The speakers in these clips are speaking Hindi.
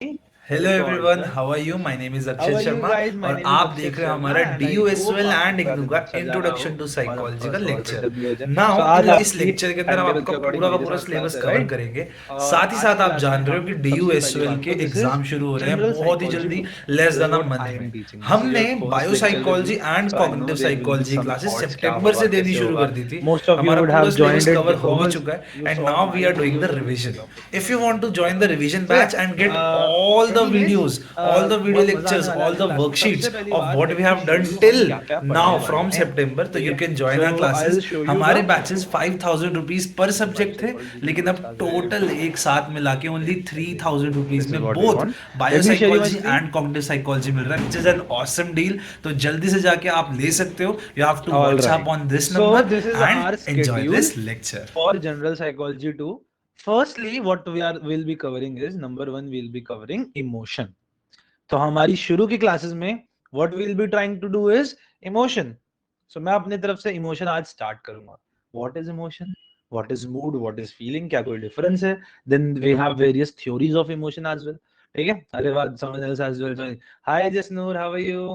Hello Very everyone, good. How are you? My name is How Akshat are you Sharma guys? My और name is आप Akshat देख रहे हैं शर्मा हमारा and D I U S hope L and आपका इग्नू दिन का अच्छा जा रहा हो इंट्रोडक्शन टू और साइकोलॉजी आपका का स्वागत है लेक्चर। WH है। नाउ आज इस आपकी लेक्चर के अंदर टाइम हम टेबल आपका के अकॉर्डिंग पूरा का मेरे पूरा साथ क्लास सिलेबस है, कवर राइट? करेंगे। और साथ ही आज साथ की आप क्लास में जान रहे हो हम कि डी यू सबसे एस पहली एल बात के तो दिस इज एग्जाम शुरू हो रहे हैं जनरल बहुत ही साइकोलॉजी जल्दी, 2. Less This is then a what I month am में। teaching. This is your हमने first lecture with biopsychology me. And So I know cognitive there will be psychology some classes thoughts क्या सितंबर होगा से देनी कैसे शुरू होगा. कर दी थी। Most of you हमारा would पूरा have syllabus joined it cover हो भी because चुका है you and saw now we my are doing the videos on these revision. topics if and you want everything. To join the revision So yeah, batch and get all the anyways, videos, all the video बहुत मजा आने lectures, वाला है all आज की the क्लास में. सबसे worksheets पहली of बात, what we let me have show done you till हम क्या क्या now पढ़ने वाले from हैं. September, तो ठीक you है, can join so our I classes. Will show you the हमारे बैचेस 5,000 रुपीज पर सब्जेक्ट थे, बायोसाइकोलॉजी के लेकिन अब नोट्स आ गए. टोटल एक साथ मिला के only Yes, everything. 3,000 rupees This is में what we both want. Let me share you my biopsychology screen. And cognitive psychology मिल रहा है, which is an awesome deal. तो जल्दी से जाके आप ले सकते हो। You have to All WhatsApp right. On this So number this is and our enjoy schedule this lecture. for general psychology 2. Firstly, what will be covering is number one, we'll be covering emotion. तो हमारी शुरू की क्लासेस में what we'll be trying to do is emotion. So मैं अपनी तरफ से emotion आज start करूंगा. What is emotion? What is mood? What is feeling? क्या कोई difference है? Then we have various theories of emotion as well. ठीक है? अरे वाह, someone else as well. Hi Jasnoor, how are you?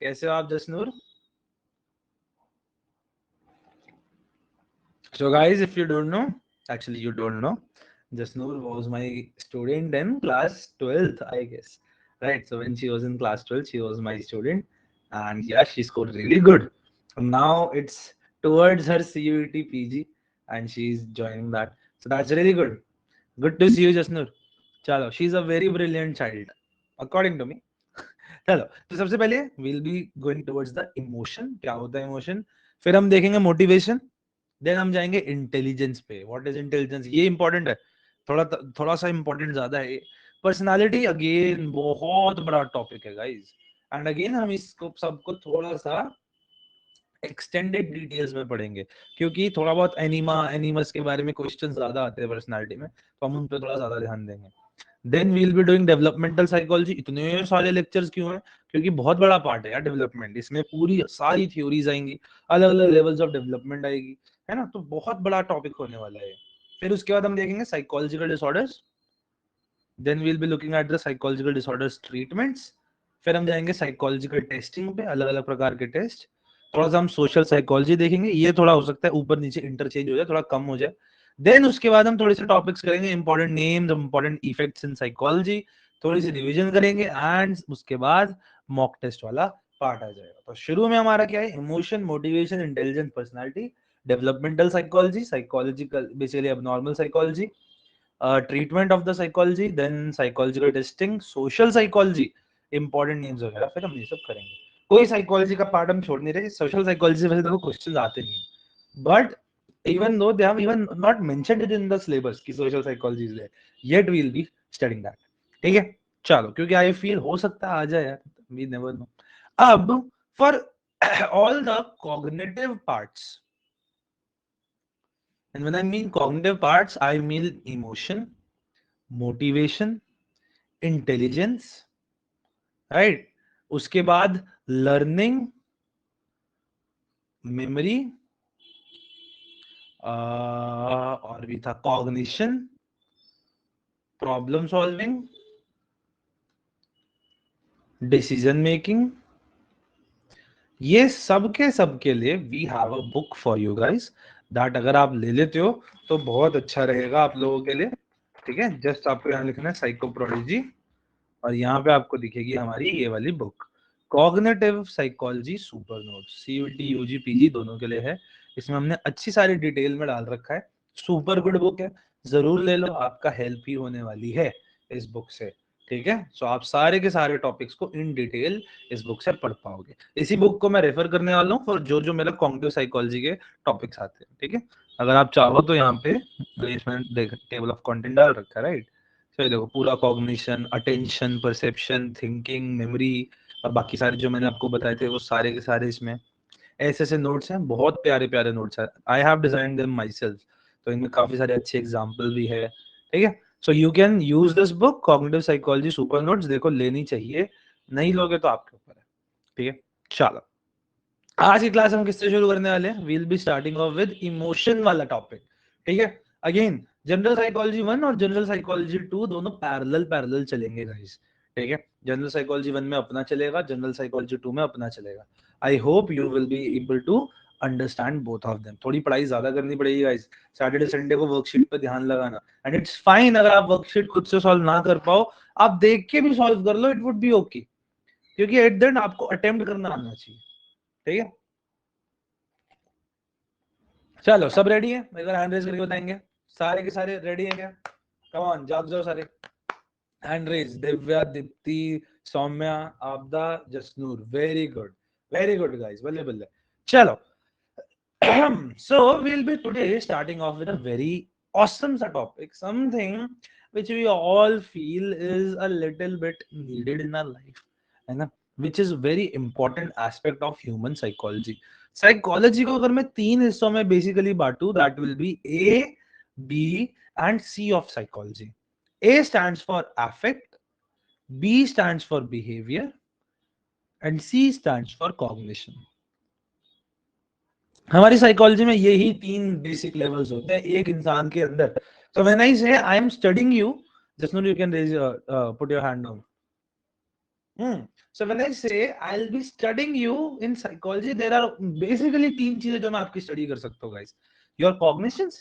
कैसे हो आप Jasnoor? So guys, if you don't know, actually you don't know, Jasnoor was my student in class 12th, I guess. Right. So when she was in class 12, she was my student. And yeah, she scored really good. Now it's towards her CUET PG and she's joining that. So that's really good. Good to see you, Jasnoor. Chalo, she's a very brilliant child, according to me. चलो, तो सबसे पहले we'll be going towards the emotion. क्या होता है emotion? फिर हम देखेंगे motivation. देन हम जाएंगे इंटेलिजेंस पे. व्हाट इज इंटेलिजेंस, ये इंपॉर्टेंट है. थोड़ा थोड़ा सा इंपॉर्टेंट ज्यादा है. पर्सनालिटी अगेन बहुत बड़ा टॉपिक है गाइस. एंड अगेन हम इसको सबको थोड़ा सा एक्सटेंडेड डिटेल्स में पढ़ेंगे, क्योंकि थोड़ा बहुत एनिमस के बारे में क्वेश्चन ज्यादा आते हैं पर्सनालिटी में, तो हम उन पर थोड़ा ज्यादा ध्यान देंगे. Then we'll be doing developmental psychology. इतने सारे लेक्चर्स क्यों हैं? क्योंकि बहुत बड़ा पार्ट है यार डेवलपमेंट. इसमें पूरी सारी थ्योरीज आएंगी, अलग अलग लेवल्स ऑफ डेवलपमेंट आएगी, है ना. तो बहुत बड़ा टॉपिक होने वाला है. फिर उसके बाद हम देखेंगे psychological disorders. Then we'll be looking at the psychological disorders treatments. फिर हम जाएंगे साइकोलॉजिकल टेस्टिंग पे, अलग अलग प्रकार के टेस्ट. थोड़ा सा हम सोशल साइकोलॉजी देखेंगे. ये थोड़ा हो सकता है ऊपर नीचे इंटरचेंज हो जाए, थोड़ा कम हो जाए. देन उसके बाद हम थोड़े से टॉपिक्स करेंगे, important names, important effects in psychology, थोड़ी सी रिवीजन करेंगे एंड उसके बाद मॉक टेस्ट वाला पार्ट आ जाएगा. तो शुरू में हमारा क्या है? Emotion, motivation, intelligence, personality, developmental psychology, psychological basically अब psychology, treatment of the psychology, then psychological testing, social psychology, important names वगैरह. फिर हम ये सब करेंगे. कोई साइकोलॉजी का पार्ट हम छोड़ नहीं रहे. सोशल साइकोलॉजी से वैसे देखो क्वेश्चन आते नहीं है, but even though they have even not mentioned it in the syllabus कि social psychology is there, yet we'll be studying that. ठीक है, चलो, क्योंकि आई फील हो सकता है आ जाए यार, we never know. अब for all the cognitive parts, and when I mean cognitive parts I mean emotion, motivation, intelligence, right? उसके बाद learning, memory, और भी था cognition, problem solving, decision making. ये सबके लिए we have a book for you guys, that अगर आप ले लेते हो तो बहुत अच्छा रहेगा आप लोगों के लिए. ठीक है, जस्ट आपको यहाँ लिखना है साइकोप्रोलॉजी और यहाँ पे आपको दिखेगी हमारी ये वाली book, cognitive psychology super notes. CUET UG PG दोनों के लिए है. इसमें हमने अच्छी सारी डिटेल में डाल रखा है. सुपर गुड बुक है, जरूर ले लो, आपका हेल्प ही होने वाली है इस बुक से. ठीक है, सो आप सारे के सारे टॉपिक्स को इन डिटेल इस बुक से पढ़ पाओगे. इसी बुक को मैं रेफर करने वाला हूँ फॉर जो जो मेरा कॉग्निटिव साइकोलॉजी के टॉपिक्स आते हैं. ठीक है, अगर आप चाहो तो यहाँ पे इसमें टेबल ऑफ कंटेंट डाल रखा है, राइट. तो देखो पूरा cognition, attention, perception, thinking, memory और बाकी सारे जो मैंने आपको बताए थे वो सारे के सारे इसमें ऐसे ऐसे नोट्स हैं. बहुत प्यारे प्यारे नोट्स हैं. I have design them my self. तो इनमें काफी सारे अच्छे एग्जाम्पल भी है. ठीक है, so you can use this book cognitive psychology super notes. देखो लेनी चाहिए, नहीं लोगे तो आपके ऊपर है. ठीक है, चलो आज की क्लास हम किससे शुरू करने वाले हैं? We'll be starting off with emotion वाला टॉपिक. ठीक है, अगेन जनरल साइकोलॉजी 1 और जनरल साइकोलॉजी 2 दोनों पैरेलल चलेंगे गाइस, ठीक है। जनरल साइकोलॉजी 1 में अपना चलेगा, जनरल साइकोलॉजी 2 में अपना चलेगा। I hope you will be able to understand both of them. थोड़ी पढ़ाई ज्यादा करनी पड़ेगी गाइस, सैटरडे संडे को वर्कशीट पे ध्यान लगाना, एंड इट्स फाइन अगर आप वर्कशीट खुद से सॉल्व ना कर पाओ, आप देख के भी सॉल्व कर लो, इट वुड बी ओके, क्योंकि एट द एंड आपको अटेम्प्ट करना आना चाहिए, ठीक है। चलो सब रेडी है, एक बार हैंड रेज करके बताएंगे सारे के सारे रेडी हैं क्या? कम ऑन, जाग जाओ सारे, हैंड रेज। दिव्या, दीप्ति, सौम्या, आपदा, जसनूर, वेरी गुड गाइस, बल्ले बल्ले। चलो so we'll be today starting off with a very awesome topic, something which we all feel is a little bit needed in our life, है ना, which is very important aspect of human psychology. Psychology को अगर मैं 3 हिस्सों में बेसिकली बांटू, that will be A, B and C of psychology. A stands for affect, B stands for behavior, and C stands for cognition. हमारी साइकोलॉजी में यही 3 बेसिक लेवल्स होते हैं एक इंसान के अंदर. So when I say I am studying you, just now you can raise put your hand down. So when I say I'll be studying you in psychology, there are basically 3 चीजें जो मैं आपकी स्टडी कर सकता हूँ guys. Your cognitions,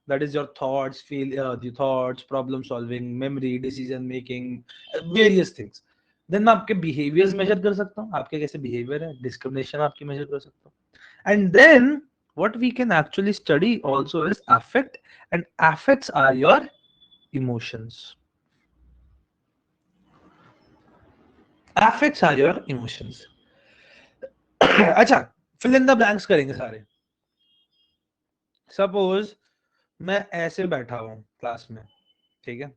that is your thoughts, the thoughts, problem solving, memory, decision making, various things. Then मैं आपके behaviors measure कर सकता हूँ, आपके कैसे behavior है, discrimination आपकी measure कर सकता हूँ. And then what we can actually study also is affect, and affects are your emotions. Affects are your emotions. अच्छा, fill in the blanks करेंगे सारे. Suppose मैं ऐसे बैठा हूँ क्लास में, ठीक है.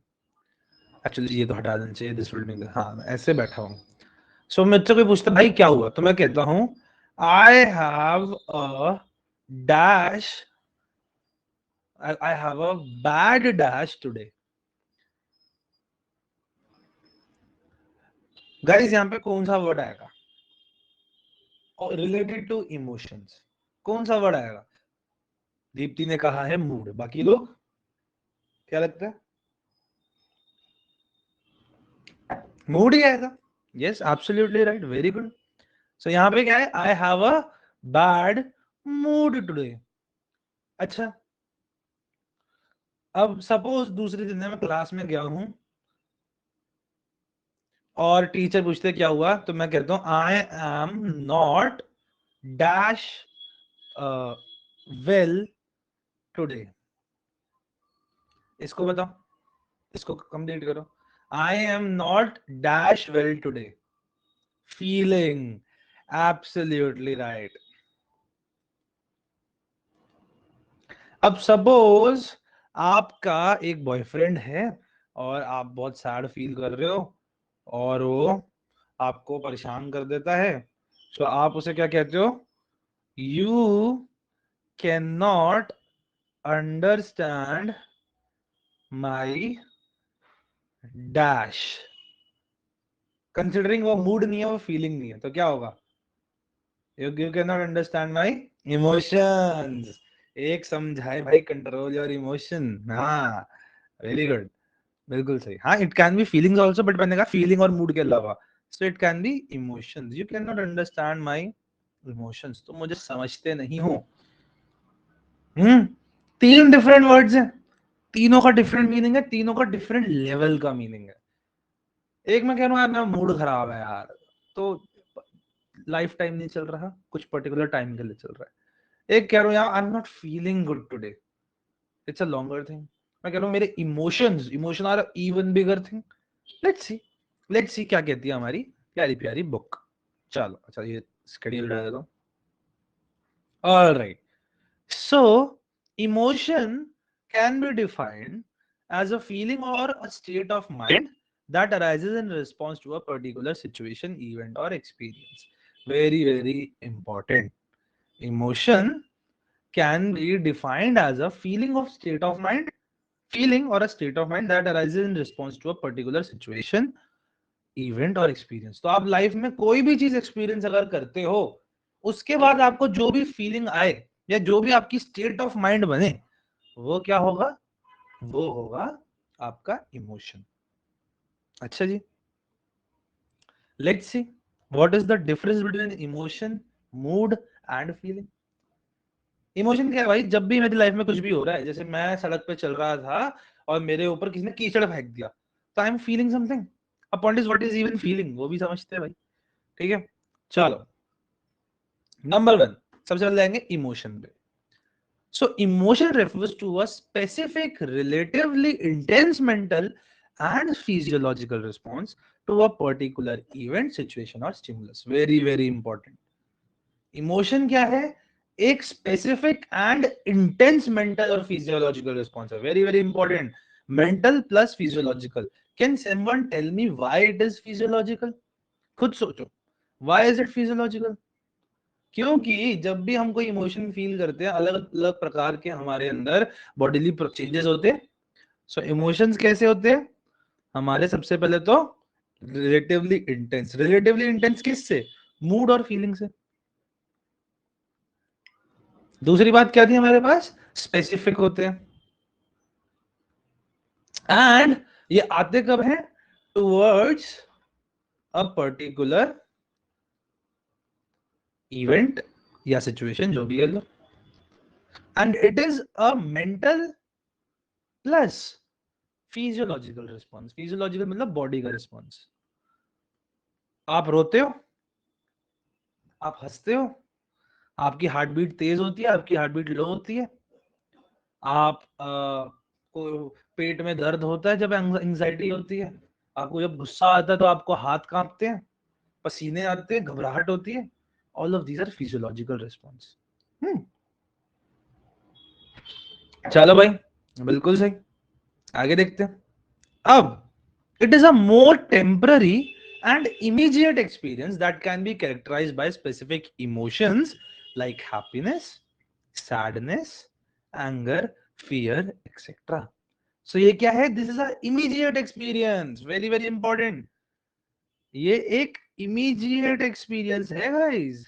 एक्चुअली ये तो हटा देना चाहिए, दिस विल मेक, हाँ मैं ऐसे बैठा हूँ. सो मुझसे कोई पूछता भाई क्या हुआ, तो मैं कहता हूँ आई have a dash, I have a bad dash today. Guys यहाँ पे कौन सा वर्ड आएगा रिलेटेड टू इमोशंस? कौन सा वर्ड आएगा? दीप्ति ने कहा है मूड, बाकी लोग क्या लगता है? मूड ही आएगा. Yes, absolutely right, very good. So यहाँ पे क्या है? I have a bad mood today. अच्छा, अब सपोज दूसरे दिन मैं क्लास में गया हूं और टीचर पूछते क्या हुआ, तो मैं कहता हूं आई am not dash well today. इसको बताओ, इसको कंप्लीट करो. आई am not dash well today. Feeling, absolutely right. अब सपोज आपका एक बॉयफ्रेंड है और आप बहुत सैड फील कर रहे हो और वो आपको परेशान कर देता है, तो आप उसे क्या कहते हो? You can not understand my dash. Considering वो मूड नहीं है, वो फीलिंग नहीं है, तो क्या होगा? You can not understand my emotions. एक समझाए भाई, कंट्रोल योर इमोशन. हाँ, वेरी गुड, बिल्कुल सही. हाँ, it can B feelings also, but मैंने कहा फीलिंग और मूड के अलावा. So it can B emotions. You can not understand my emotions, तो मुझे समझते नहीं हो. 3 डिफरेंट वर्ड्स हैं, तीनों का डिफरेंट मीनिंग है, तीनों का डिफरेंट लेवल का मीनिंग है. एक मैं कह रहा हूँ यार मेरा मूड खराब है यार, तो लाइफ टाइम नहीं चल रहा, कुछ पर्टिकुलर टाइम के लिए चल रहा है. एक कह रहा हूँ यार I am not feeling good today, it's a longer thing. मैं कह रहा हूँ मेरे emotion are even bigger thing. Let's see क्या कहती है हमारी प्यारी प्यारी बुक. चलो अच्छा, ये शेड्यूल डाल दो. Alright, so emotion can be defined as a feeling or a state of mind that arises in response to a particular situation, event or experience. Very very important. Emotion can be defined as a feeling or state of mind that arises in response to a particular situation, event or experience. तो आप लाइफ में कोई भी चीज एक्सपीरियंस अगर करते हो, उसके बाद आपको जो भी फीलिंग आए या जो भी आपकी स्टेट ऑफ माइंड बने, वो क्या होगा? वो होगा आपका इमोशन। अच्छा जी, let's see what is the difference between emotion, mood and feeling. Emotion क्या है भाई? जब भी मेरी लाइफ में कुछ भी हो रहा है, जैसे मैं सड़क पे चल रहा था और मेरे ऊपर किसी ने कीचड़ फेंक दिया, तो आई एम फीलिंग समथिंग। अब point is what is even feeling, वो भी समझते हैं भाई। ठीक है, चलो नंबर 1 सबसे पहले आएंगे इमोशन पे। So emotion refers to a specific, relatively intense mental and physiological response to a particular event, situation or stimulus. Very, very important. Emotion क्या है? एक specific and intense mental और physiological response है. Very, very important. Mental plus physiological. Can someone tell me why it is physiological? खुद सोचो. Why is it physiological? क्योंकि जब भी हम कोई इमोशन फील करते हैं, अलग अलग प्रकार के हमारे अंदर बॉडीली चेंजेस होते हैं। सो इमोशंस कैसे होते हैं हमारे? सबसे पहले तो रिलेटिवली इंटेंस। रिलेटिवली इंटेंस किससे? मूड और फीलिंग से। दूसरी बात क्या थी हमारे पास? स्पेसिफिक होते हैं। एंड ये आते कब है? टुवर्ड्स अ पर्टिकुलर इवेंट या सिचुएशन, जो भी है लो। And it is a mental plus physiological response. Physiological मतलब बॉडी का रिस्पॉन्स। आप रोते हो, आप हंसते हो, आपकी हार्ट बीट तेज होती है, आपकी हार्ट बीट लो होती है, आप को पेट में दर्द होता है जब एंजाइटी होती है, आपको जब गुस्सा आता है तो आपको हाथ कांपते हैं, पसीने आते हैं, घबराहट होती है। All of these are physiological response. चलो भाई, बिल्कुल सही। आगे देखते हैं। अब it is a more temporary and immediate experience that can be characterized by specific emotions like happiness, sadness, anger, fear, etc. So ये क्या है? This is a immediate experience. Very very important. ये एक immediate experience है guys.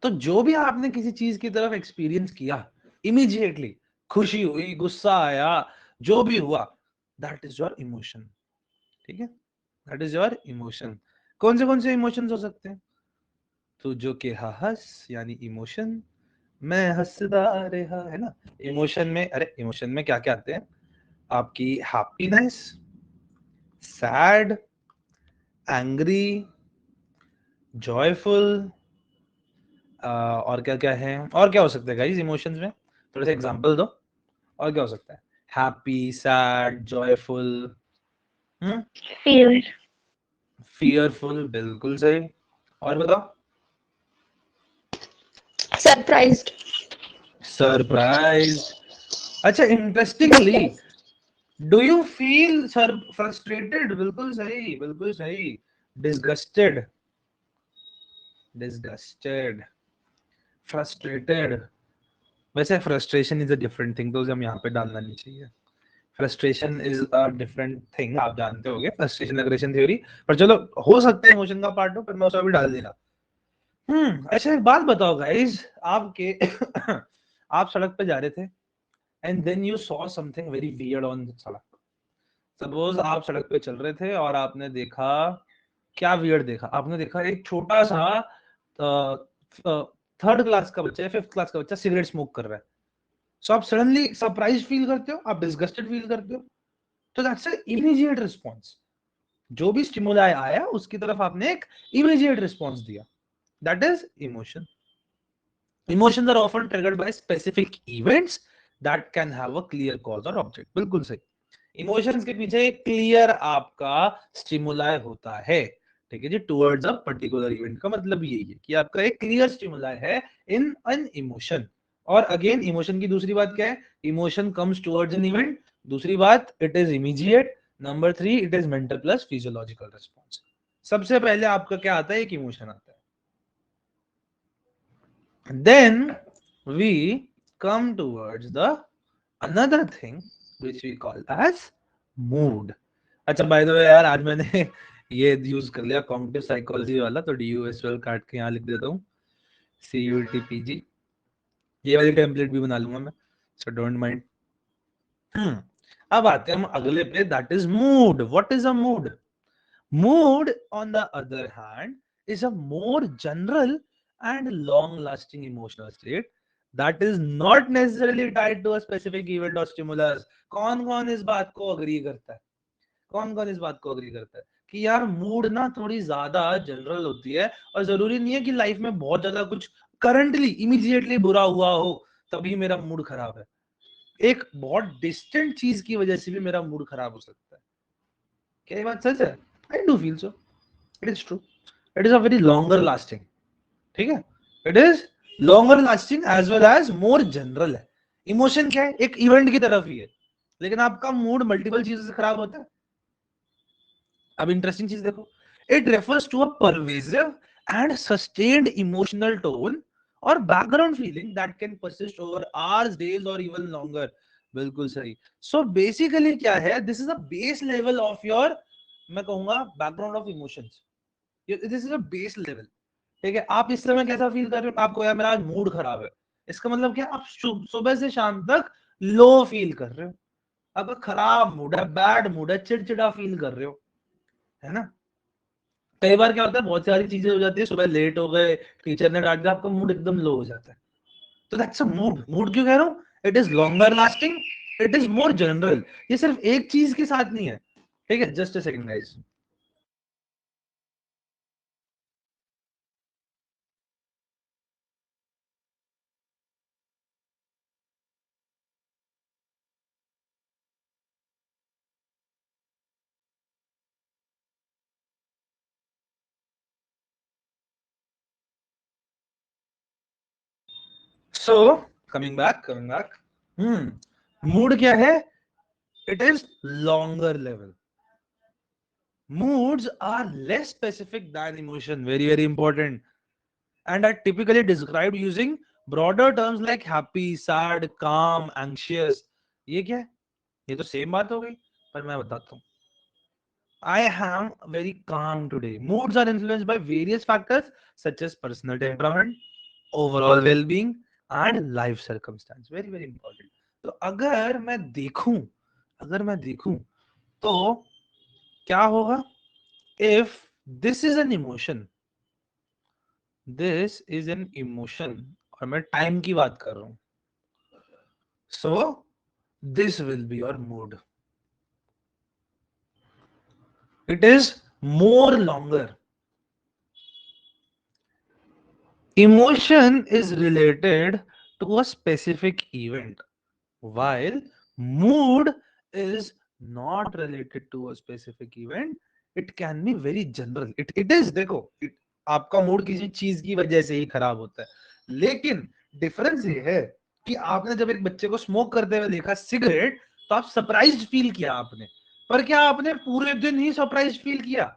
तो जो भी आपने किसी चीज की तरफ एक्सपीरियंस किया इमीडिएटली, खुशी हुई, गुस्सा आया, जो भी हुआ, दैट इज योर इमोशन। ठीक है, दैट इज योर इमोशन। कौन से इमोशंस हो सकते हैं? तो जो कि हंस यानी इमोशन, मैं हंसदा रहा, है ना। इमोशन में, अरे इमोशन में क्या क्या आते हैं? आपकी हैप्पीनेस, सैड, एंग्री, जॉयफुल, और क्या क्या है? और क्या हो सकता है गाइस इमोशंस में? थोड़ा सा एग्जांपल दो। और क्या हो सकता है? Happy, sad, joyful, Fear. Fearful, बिल्कुल सही। और बताओ। Surprised. सरप्राइज। अच्छा, interestingly, do you feel frustrated? बिल्कुल सही, बिल्कुल सही। Disgusted, disgusted, frustrated. वैसे frustration is a different thing, तो हम यहाँ पे डालना नहीं चाहिए। Frustration is a different thing, आप जानते होंगे फ्रस्ट्रेशन एग्रेशन थ्योरी। पर चलो, हो सकता है इमोशन का पार्ट हो, पर मैं उसको भी डाल देना। अच्छा एक बात बताओ गाइस, आपके आप सड़क पे जा रहे थे and then you saw something very weird on सड़क। सपोज आप सड़क पे चल रहे थे और आपने देखा, क्या वियर्ड देखा? आपने देखा एक छोटा सा थर्ड क्लास का बच्चा या फिफ्थ क्लास का बच्चा सिगरेट स्मोक कर रहा है। सो आप सडनली सरप्राइज फील करते हो, आप डिसगस्टेड फील करते हो। तो दैट्स अ इमीडिएट रिस्पॉन्स। जो भी स्टिमुलाई आया उसकी तरफ आपने एक इमीडिएट रिस्पॉन्स दिया, that is emotion. Emotions are often triggered by specific events that can have a clear cause or object. बिल्कुल सही। इमोशंस के पीछे एक क्लियर आपका स्टिमुलाई होता है। ठीक है जी, टुवर्ड्स अ पर्टिकुलर इवेंट का मतलब यही है कि आपका एक क्लियर स्टिमुलाई है इन एन इमोशन। और अगेन इमोशन की दूसरी बात क्या है? Emotion comes towards an event. दूसरी बात, it is immediate. Number 3, it is mental plus physiological response. सबसे पहले आपका क्या आता है? एक इमोशन आता है। Then we come towards the another thing which we call as mood. अच्छा बाय द वे यार, आज मैंने ये यूज कर लिया कॉग्निटिव साइकोलॉजी वाला, तो DUSL काट के यहाँ लिख देता हूँ CUTPG। ये वाली टेम्पलेट भी बना लूंगा मैं। so don't mind. अब आते हैं हम अगले पे, that is mood. What is a mood? Mood, on the other hand, is a more general and long-lasting emotional state that is not necessarily tied to a specific event or stimulus. कौन-कौन इस बात को अग्री करता है? कौन-कौन इस बात को अग्री करता है कि यार मूड ना थोड़ी ज्यादा जनरल होती है और जरूरी नहीं है कि लाइफ में बहुत ज्यादा कुछ करंटली इमीडिएटली बुरा हुआ हो तभी मेरा मूड खराब है. एक बहुत डिस्टेंट चीज की वजह से भी मेरा मूड खराब हो सकता है. क्या ये बात सच है? I do feel so. It is true. It is a very longer lasting. ठीक है, it is longer lasting as well as more general है. इमोशन क्या है? एक इवेंट की तरफ ही है, लेकिन आपका मूड मल्टीपल चीजों से खराब होता है. अब इंटरेस्टिंग चीज देखो, it refers to a pervasive and sustained emotional tone और background feeling that can persist over hours, days और इवन लॉन्गर. बिल्कुल सही. सो बेसिकली क्या है, this is a base level of your, मैं कहूंगा background of emotions. This is a base level. ठीक है, आप इस समय कैसा फील कर रहे हो? आपको यार मेरा आज मूड खराब है, इसका मतलब क्या? आप सुबह से शाम तक लो फील कर रहे हो, आपका खराब मूड है, बैड मूड है, चिड़चिड़ा फील कर रहे हो, है ना. कई बार क्या होता है, बहुत सारी चीजें हो जाती है, सुबह लेट हो गए, टीचर ने डांट दिया, आपका मूड एकदम लो हो जाता है. तो दैट्स अ मूड. मूड क्यों कह रहा हूँ? It is longer lasting, it is more general. ये सिर्फ एक चीज के साथ नहीं है. ठीक है, just a second guys. So coming back. Mood क्या है? It is longer level. Moods are less specific than emotion. Very, very important. And are typically described using broader terms like happy, sad, calm, anxious. ये क्या है? ये तो सेम बात हो गई, पर मैं बताता हूँ. I am very calm today. Moods are influenced by various factors such as personal temperament, overall well-being, and life circumstance. Very, very important. तो अगर मैं देखूं तो क्या होगा? If this is an emotion, और मैं टाइम की बात कर रहा हूं, so this will be your mood. It is more longer. Emotion is related to a specific event, while mood is not related to a specific event. It can be very general. It is, देखो, आपका मूड किसी चीज की वजह से ही खराब होता है, लेकिन डिफरेंस ये है कि आपने जब एक बच्चे को स्मोक करते हुए देखा सिगरेट, तो आप सरप्राइज फील किया आपने, पर क्या आपने पूरे दिन ही सरप्राइज फील किया?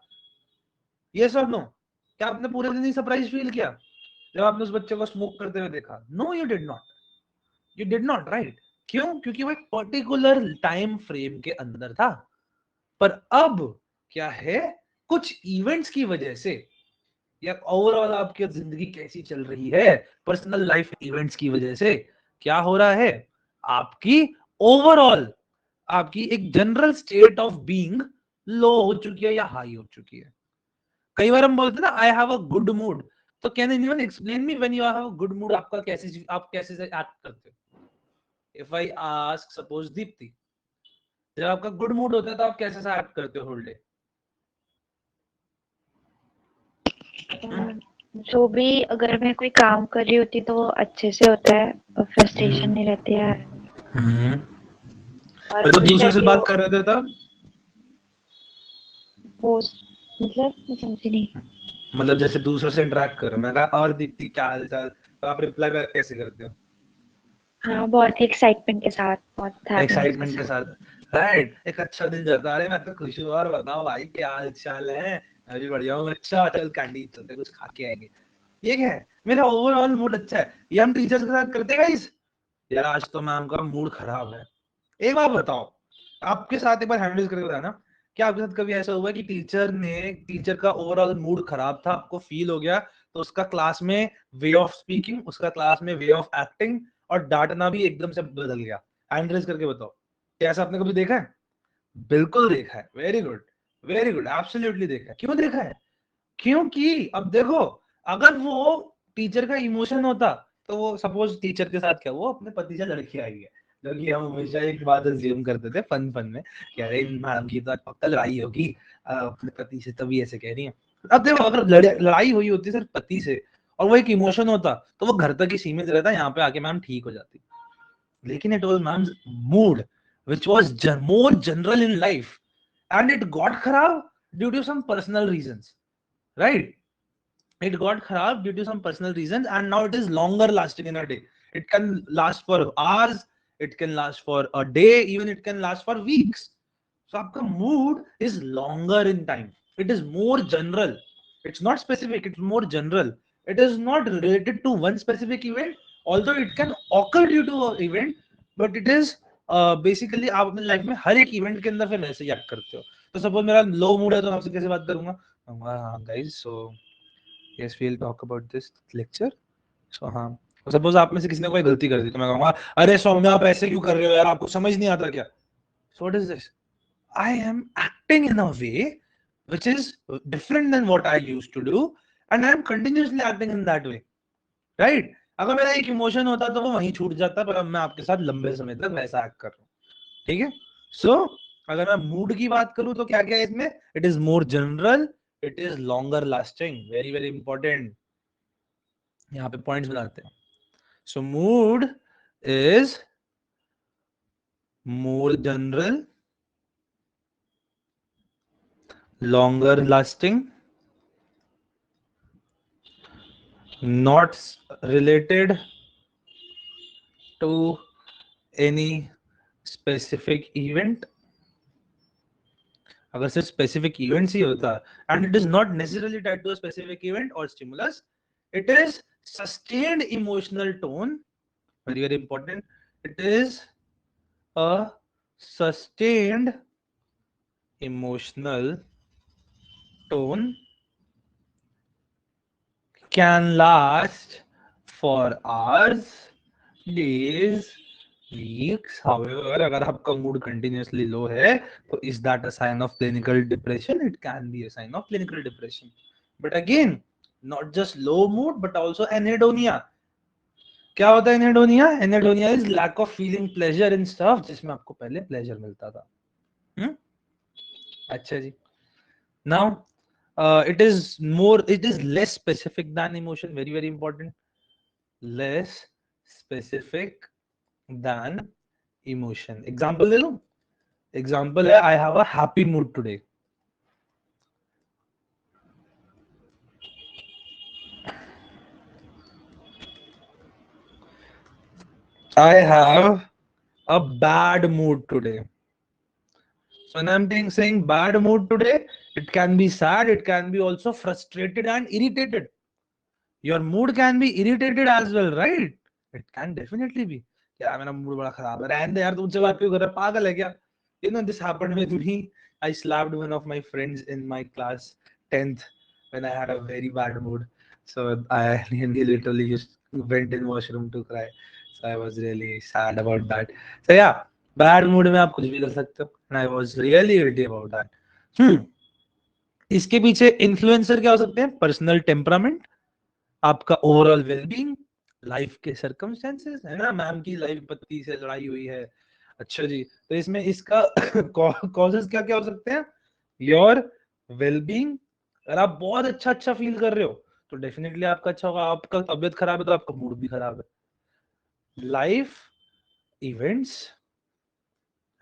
ये सब नो, क्या आपने पूरे दिन ही सरप्राइज फील किया जब आपने उस बच्चे को स्मोक करते हुए देखा? No, you did not. You did not, right? क्यों? क्योंकि वो एक पर्टिकुलर टाइम फ्रेम के अंदर था. पर अब क्या है, कुछ इवेंट्स की वजह से या ओवरऑल आपकी जिंदगी कैसी चल रही है, पर्सनल लाइफ इवेंट्स की वजह से क्या हो रहा है, आपकी ओवरऑल आपकी एक जनरल स्टेट ऑफ बीइंग लो हो चुकी है या हाई हो चुकी है. कई बार हम बोलते हैं ना, I have a good mood. तो can anyone explain me when you have a good mood, आपका कैसे, आप कैसे से एक्ट करते हो? If I ask, suppose Deepti, जब आपका गुड मूड होता है तो आप कैसे से एक्ट करते हो होल डे? जो भी अगर मैं कोई काम कर रही होती तो वो अच्छे से होता है, फ्रस्ट्रेशन नहीं रहती है. और तो दूसरों से बात कर रहे थे तब वो मतलब मैं समझी नहीं. मतलब जैसे दूसरों से इंटरेक्ट करो, मैं कहा और दीप्ति क्या हाल चाल, तो आप रिप्लाई बैक कैसे करते हो? हाँ, बहुत ही एक्साइटमेंट के साथ, बहुत एक्साइटमेंट के साथ, राइट. एक अच्छा दिन जाता, अरे मैं तो खुश हूँ, और बताओ भाई क्या हाल चाल है? मैं भी बढ़िया हूँ. अच्छा चल कैंडी चलते, कुछ खा के आएंगे. ये क्या है? मेरा ओवरऑल मूड अच्छा है. ये हम टीचर्स के साथ करते गाइस. यार आज तो मैम का मूड खराब है. एक बार बताओ, आपके साथ एक बार हैंडल करके बताना, क्या आपके साथ कभी ऐसा हुआ कि टीचर का ओवरऑल मूड खराब था, आपको फील हो गया, तो उसका क्लास में वे ऑफ स्पीकिंग, उसका क्लास में वे ऑफ एक्टिंग और डांटना भी एकदम से बदल गया? हैंड रेज करके बताओ, क्या ऐसा आपने कभी देखा है? बिल्कुल देखा है, very good, very good, absolutely देखा है। क्यों देखा है? क्योंकि अब देखो, अगर वो टीचर का इमोशन होता तो वो सपोज टीचर के साथ क्या, वो अपने पति से लड़की आई है, जो कि हम हमेशा एक बात अज्यूम करते थे फन फन में कि अरे मैडम की तो आज पक्का लड़ाई होगी अपने पति से, तभी ऐसे कह रही है। अब देखो, अगर लड़ाई हुई होती सिर्फ पति से और वो एक इमोशन होता तो वो घर तक ही सीमित रहता, यहाँ पे आके मैम ठीक हो जाती। लेकिन it was ma'am's mood which was more general in life and it got kharab due to some personal reasons, right? It got kharab due to some personal reasons and now it is longer lasting in a day. It can last for hours, it can last for a day, even it can last for weeks. So aapka mood is longer in time, it is more general, it's not specific, it's more general. It is not related to one specific event, although it can occur due to an event, but it is basically आप अपने लाइफ में हर एक इवेंट के अंदर फिर वैसे ही एक्ट करते हो। तो सपोज मेरा लो मूड है तो मैं आपसे कैसे बात करूंगा? हाँ guys, so yes we will talk about this lecture. So हाँ, सपोज आप में से किसी ने कोई गलती कर दी तो मैं कहूंगा अरे सौम्य आप ऐसे क्यों कर रहे हो यार, आपको समझ नहीं आता क्या? So what is this? I am acting in a way which is different than what I used to do and I am continuously acting in that way, right? अगर मेरा एक इमोशन होता तो वो वहीं छूट जाता, पर अब मैं आपके साथ लंबे समय तक वैसा एक्ट कर रहा हूँ, ठीक है? सो अगर मैं मूड की बात करूं तो क्या क्या है इसमें? It is more general, it is longer lasting, very very important. यहाँ पे पॉइंट्स बनाते हैं। So mood is more general, longer lasting, not related to any specific event। अगर सिर्फ स्पेसिफिक इवेंट्स ही होता and it is not necessarily tied to a specific event और stimulus, it is sustained emotional tone, very very important, it is a sustained emotional tone, can last for hours, days, weeks. However, अगर आपका मूड कंटिन्यूअसली लो है तो is that a sign of clinical depression? It can be a sign of clinical depression. But again, not just low mood but also anhedonia. क्या होता है anhedonia? Anhedonia is lack of feeling pleasure in stuff जिसमें आपको पहले pleasure मिलता था। अच्छा जी। Now it is less specific than emotion, very very important, less specific than emotion। Example ले लो, एग्जाम्पल है I have a happy mood today. I have a bad mood today. So when I'm saying bad mood today, it can be sad, it can be also frustrated and irritated. Your mood can be irritated as well, right? It can definitely be। क्या मेरा मूड बड़ा खराब है, रहने दे यार, तुमसे बात क्यों कर रहा है, पागल है क्या? You know, this happened with me. I slapped one of my friends in my class 10th when I had a very bad mood. So I literally just went in washroom to cry. So I was really sad about that. So yeah, bad mood में आप कुछ भी कर सकते हो, and I was really irritated about that। इसके पीछे इन्फ्लुएंसर क्या हो सकते हैं? पर्सनल टेम्परामेंट, आपका ओवरऑल वेलबींग, लाइफ के सर्कमस्टेंसेस, है ना? मैम की लाइफ पति से लड़ाई हुई है, अच्छा जी, तो इसमें इसका कॉजेस क्या क्या हो सकते हैं? योर वेलबींग, अगर आप बहुत अच्छा फील कर रहे हो तो डेफिनेटली आपका अच्छा होगा, आपका तबियत खराब है तो आपका मूड भी खराब है। लाइफ इवेंट्स,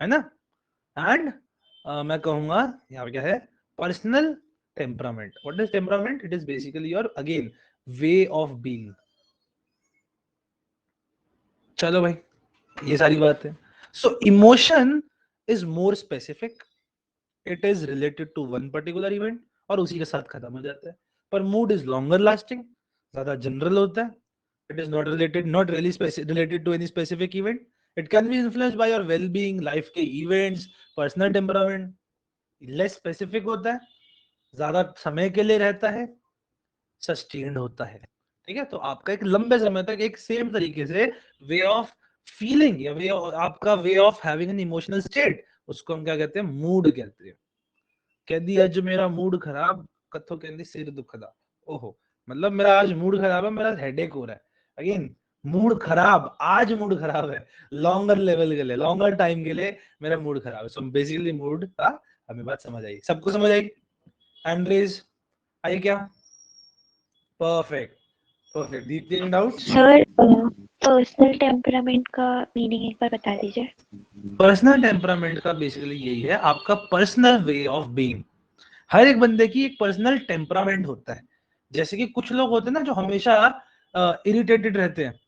है ना? एंड मैं कहूंगा यहाँ पे क्या है? Personal temperament. What is temperament? It is basically your again way of being. चलो भाई, ये सारी बात है। So emotion is more specific, it is related to one particular event और उसी के साथ खत्म हो जाता है। पर मूड इज लॉन्गर लास्टिंग, ज्यादा जनरल होता है, it is not related, not really related to any specific event, it can be influenced by your wellbeing, life के events, personal temperament. Less specific होता है, ज्यादा समय के लिए रहता है, सस्टेन्ड होता है। ठीक है, तो आपका एक लंबे समय तक एक सेम तरीके से वे ऑफ फीलिंग या आपका way of having an emotional state, उसको हम क्या कहते हैं, मूड कहते हैं। कह दी आज मेरा मूड खराब, कथो कहती सिर दुखदा, ओहो, मतलब मेरा आज मूड खराब है, मेरा हेडेक हो रहा है। अगेन मूड खराब, आज मूड खराब है, लॉन्गर लेवल के लिए, लॉन्गर टाइम के लिए मेरा मूड खराब है। सो बेसिकली मूड का हमें बात समझ आई, सबको समझ आई? एंड्रेज आई क्या? Perfect perfect. Deepti any doubts? Sir personal temperament का मीनिंग एक बार बता दीजिए। पर्सनल टेम्परामेंट का बेसिकली यही है, आपका पर्सनल वे ऑफ बीइंग। हर एक बंदे की एक पर्सनल टेम्परामेंट होता है। जैसे कि कुछ लोग होते हैं ना जो हमेशा इरिटेटेड रहते हैं,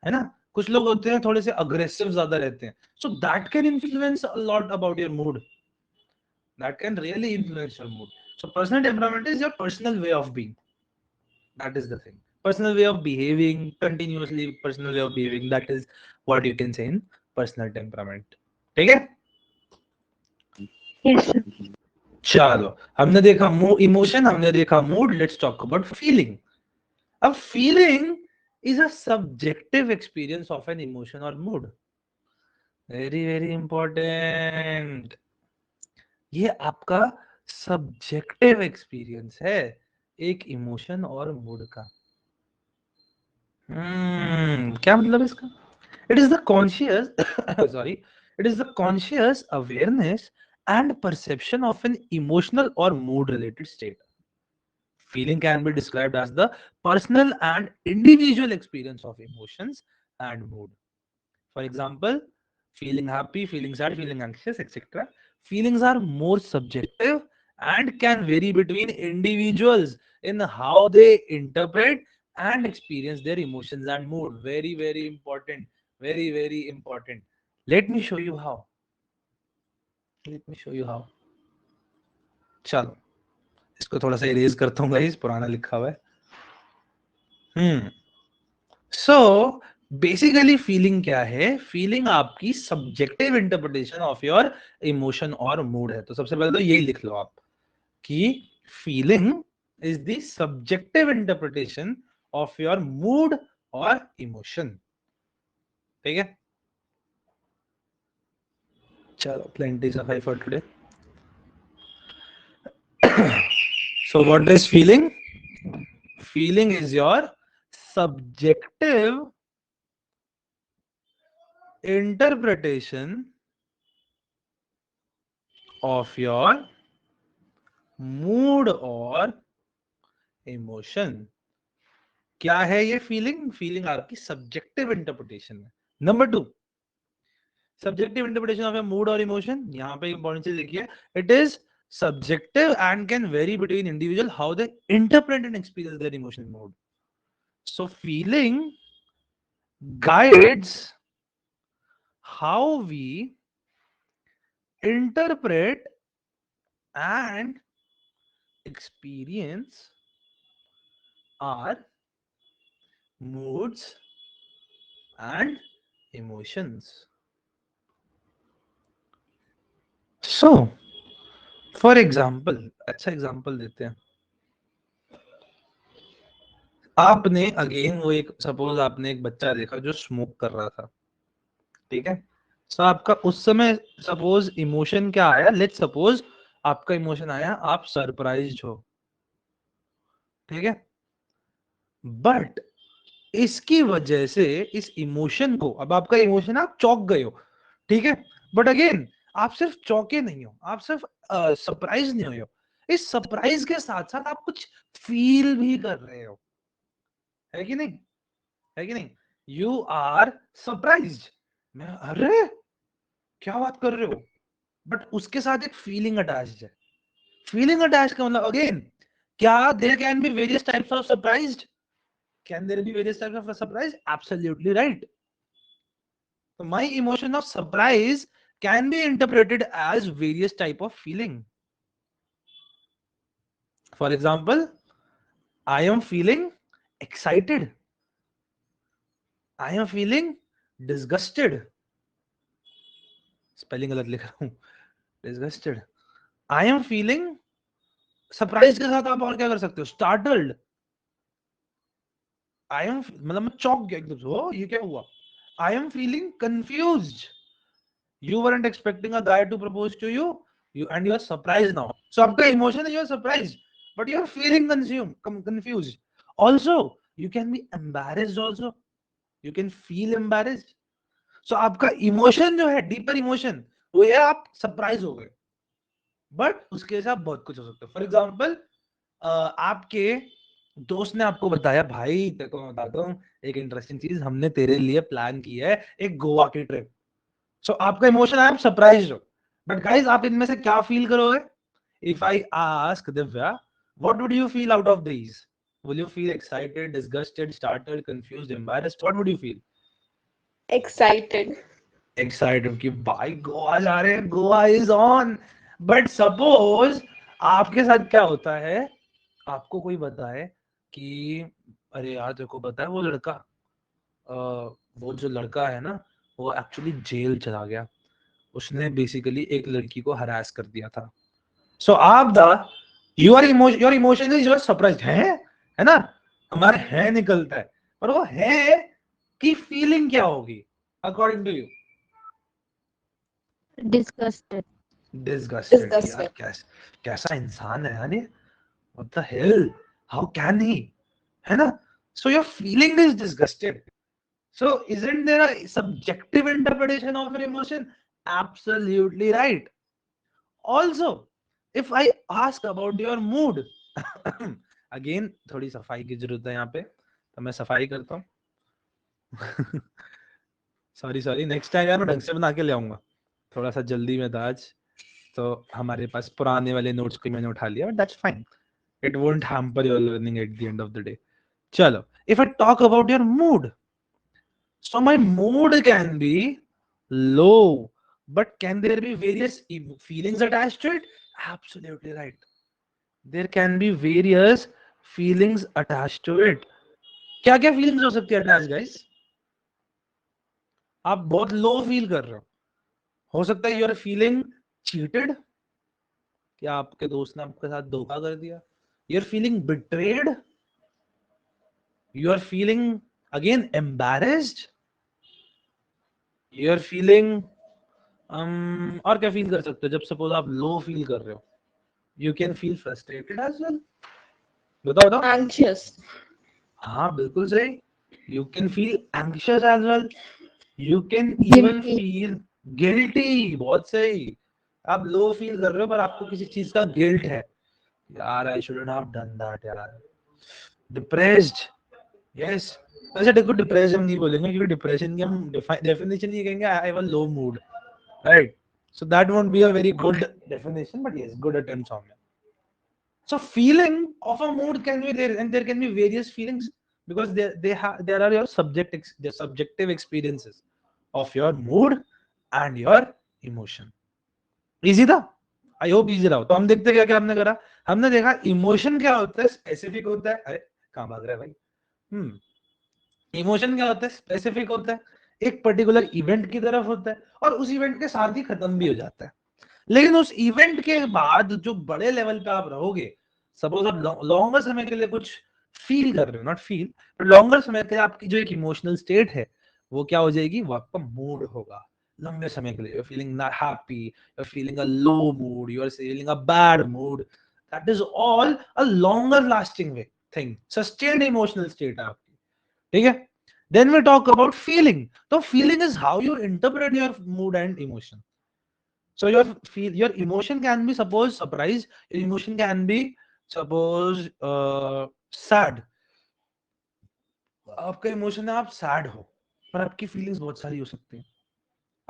है ना, कुछ लोग होते हैं थोड़े से अग्रेसिव ज्यादा रहते हैं। So that can influence a lot about your mood, that can really influence your mood. So personal temperament is your personal way of being, that is the thing. Personal way of behaving, continuously personal way of behaving, that is what you can say in personal temperament. ठीक है? Yes sir. चलो, हमने देखा इमोशन, हमने देखा mood, let's talk about feeling. अब feeling is a subjective experience of an emotion और मूड। वेरी वेरी इंपॉर्टेंट, ये आपका सब्जेक्टिव एक्सपीरियंस है एक इमोशन और मूड का। क्या मतलब इसका? It is the conscious, sorry, it is the conscious awareness and perception of an emotional or mood related state. Feeling can be described as the personal and individual experience of emotions and mood. For example, feeling happy, feeling sad, feeling anxious, etc. Feelings are more subjective and can vary between individuals in how they interpret and experience their emotions and mood. Very, very important. Very, very important. Let me show you how. Let me show you how. चलो, इसको थोड़ा सा इरेज करता हूँ गाइस, पुराना लिखा हुआ है। सो बेसिकली फीलिंग क्या है? फीलिंग आपकी subjective interpretation of your emotion और मूड है। तो सबसे पहले तो यही लिख लो आप कि feeling is the subjective interpretation of your mood और इमोशन। ठीक है, चलो, प्लेंटी सफाई for today. So what is feeling? Feeling is your subjective interpretation of your mood और इमोशन। क्या है ये फीलिंग? फीलिंग आपकी सब्जेक्टिव इंटरप्रिटेशन है। Number 2, subjective interpretation of your mood और इमोशन। यहां पे इंपॉर्टेंट चीज देखिए, it is subjective and can vary between individual how they interpret and experience their emotional mood. So feeling guides how we interpret and experience our moods and emotions. So, for example, अच्छा एग्जांपल देते हैं। आपने अगेन वो एक सपोज आपने एक बच्चा देखा जो स्मोक कर रहा था, ठीक है? सो आपका उस समय सपोज इमोशन क्या आया? लेट्स सपोज आपका इमोशन आया आप सरप्राइज्ड हो, ठीक है? बट इसकी वजह से इस इमोशन को, अब आपका इमोशन आप चौंक गए हो, ठीक है? बट अगेन आप सिर्फ चौंके नहीं हो, आप सिर्फ सरप्राइज नहीं हो, इस सरप्राइज के साथ साथ आप कुछ फील भी कर रहे हो, है कि नहीं? है कि नहीं? यू आर सरप्राइज्ड, मैं अरे क्या बात कर रहे हो, बट उसके साथ एक फीलिंग अटैच्ड है। फीलिंग अटैच्ड का मतलब अगेन क्या there can be various types of surprised? Can there be various types of surprise? Absolutely right. So my emotion of surprise can be interpreted as various type of feeling. For example, I am feeling excited. I am feeling disgusted. Spelling गलत लिख रहा हूँ, disgusted. I am feeling surprise के साथ आप और क्या कर सकते हो? Startled. आई एम, मतलब मैं चौंक गया एकदम से, ओ ये क्या हुआ, I am feeling confused, you weren't expecting a guy to propose to you, and you are surprised now. So आपका emotion है, you are surprised, but you are feeling confused. Also, you can be embarrassed also. You can feel embarrassed. So आपका emotion जो है, deeper emotion, वो ये आप surprise हो गए. But उसके साथ बहुत कुछ हो सकता है. For example, आपके दोस्त ने आपको बताया, भाई देखो मैं बताता हूँ एक इंटरेस्टिंग चीज, हमने तेरे लिए प्लान की है एक गोवा की ट्रिप. सो आपका इमोशन है, आप सरप्राइज हो. बट गाइस, आप इनमें से क्या फील करोगे? If I ask Divya, what would you feel out of these? Will you feel excited, disgusted, startled, confused, embarrassed? What would you feel? Excited. Excited कि भाई गोवा जा रहे हैं, Goa is on. But suppose आपके साथ क्या होता है, आपको कोई बताए कि अरे यार तेरे को पता है वो लड़का, वो जो लड़का है ना, वो एक्चुअली जेल चला गया, उसने बेसिकली एक लड़की को हरास कर दिया था. सो आप the your emotion is your surprise, है ना, हमारे है निकलता है, पर वो है की फीलिंग क्या होगी according to you? Disgusted. Disgusted. यार Disgusted. कैसा इंसान है यार ये, what the hell, how can he, है ना? So your feeling is disgusted. So isn't there a subjective interpretation of your emotion? Absolutely right. Also, if I ask about your mood, again थोड़ी सफाई की जरूरत है यहाँ पे, तो मैं सफाई करता हूँ. सॉरी, नेक्स्ट टाइम यार मैं ढंग से बना के ले आऊंगा. थोड़ा सा जल्दी में था आज, तो हमारे पास पुराने वाले नोट्स को मैंने उठा लिया, but that's fine. It won't hamper your learning at the end of the day. चलो, if I talk about your mood, so my mood can be low, but can there be various feelings attached to it? Absolutely right. There can be various feelings attached to it. क्या क्या feelings हो सकती है attached, guys? आप बहुत low feel कर रहे हो सकता है you are feeling cheated, कि आपके दोस्त ने आपके साथ धोखा कर दिया. You are feeling betrayed. You are feeling again embarrassed. You are feeling और क्या फील कर सकते हो जब सपोज आप लो फील कर रहे हो? You can feel frustrated as well. बताओ. Anxious. हाँ बिल्कुल सही. You can feel anxious as well. You can even Guilty. Feel guilty. बहुत सही. आप लो फील कर रहे हो पर आपको किसी चीज का गिल्ट है, यार I shouldn't have done that यार. डिप्रेस्ड. यस. वैसे देखो डिप्रेशन नहीं बोलेंगे, क्योंकि डिप्रेशन की हम डेफिनेशन ये कहेंगे आई have a low mood, right? So that won't be a very good definition, but yes, good attempt on it. So feeling of a mood can be there, and there can be various feelings, because there are your subjective experiences of your mood and your emotion. Easy था? I hope easy रहा. तो हम देखते क्या क्या हमने करा. हमने देखा इमोशन क्या होता है, स्पेसिफिक होता है. अरे कहाँ भाग रहा है भाई? इमोशन क्या होता है, स्पेसिफिक होता है, एक पर्टिकुलर इवेंट की तरफ होता है, और उस इवेंट के साथ ही खत्म भी हो जाता है. लेकिन उस इवेंट के बाद जो बड़े लेवल पे आप रहोगे, सपोज आप लॉन्गर समय के लिए कुछ फील कर रहे हो, नॉट फील, बट लॉन्गर समय के लिए आपकी जो एक इमोशनल स्टेट है वो क्या हो जाएगी, वो आपका मूड होगा. लंबे समय के लिए you are feeling not happy, you are feeling a low mood, you are feeling a bad mood. That is all a longer lasting way thing, sustained emotional state है आपकी. ठीक है. Then we talk about feeling. तो feeling is how you interpret your mood and emotion. So your emotion can be suppose surprise, your emotion can be suppose sad. आपका इमोशन है आप सैड हो, पर आपकी फीलिंग्स बहुत सारी हो सकती हैं.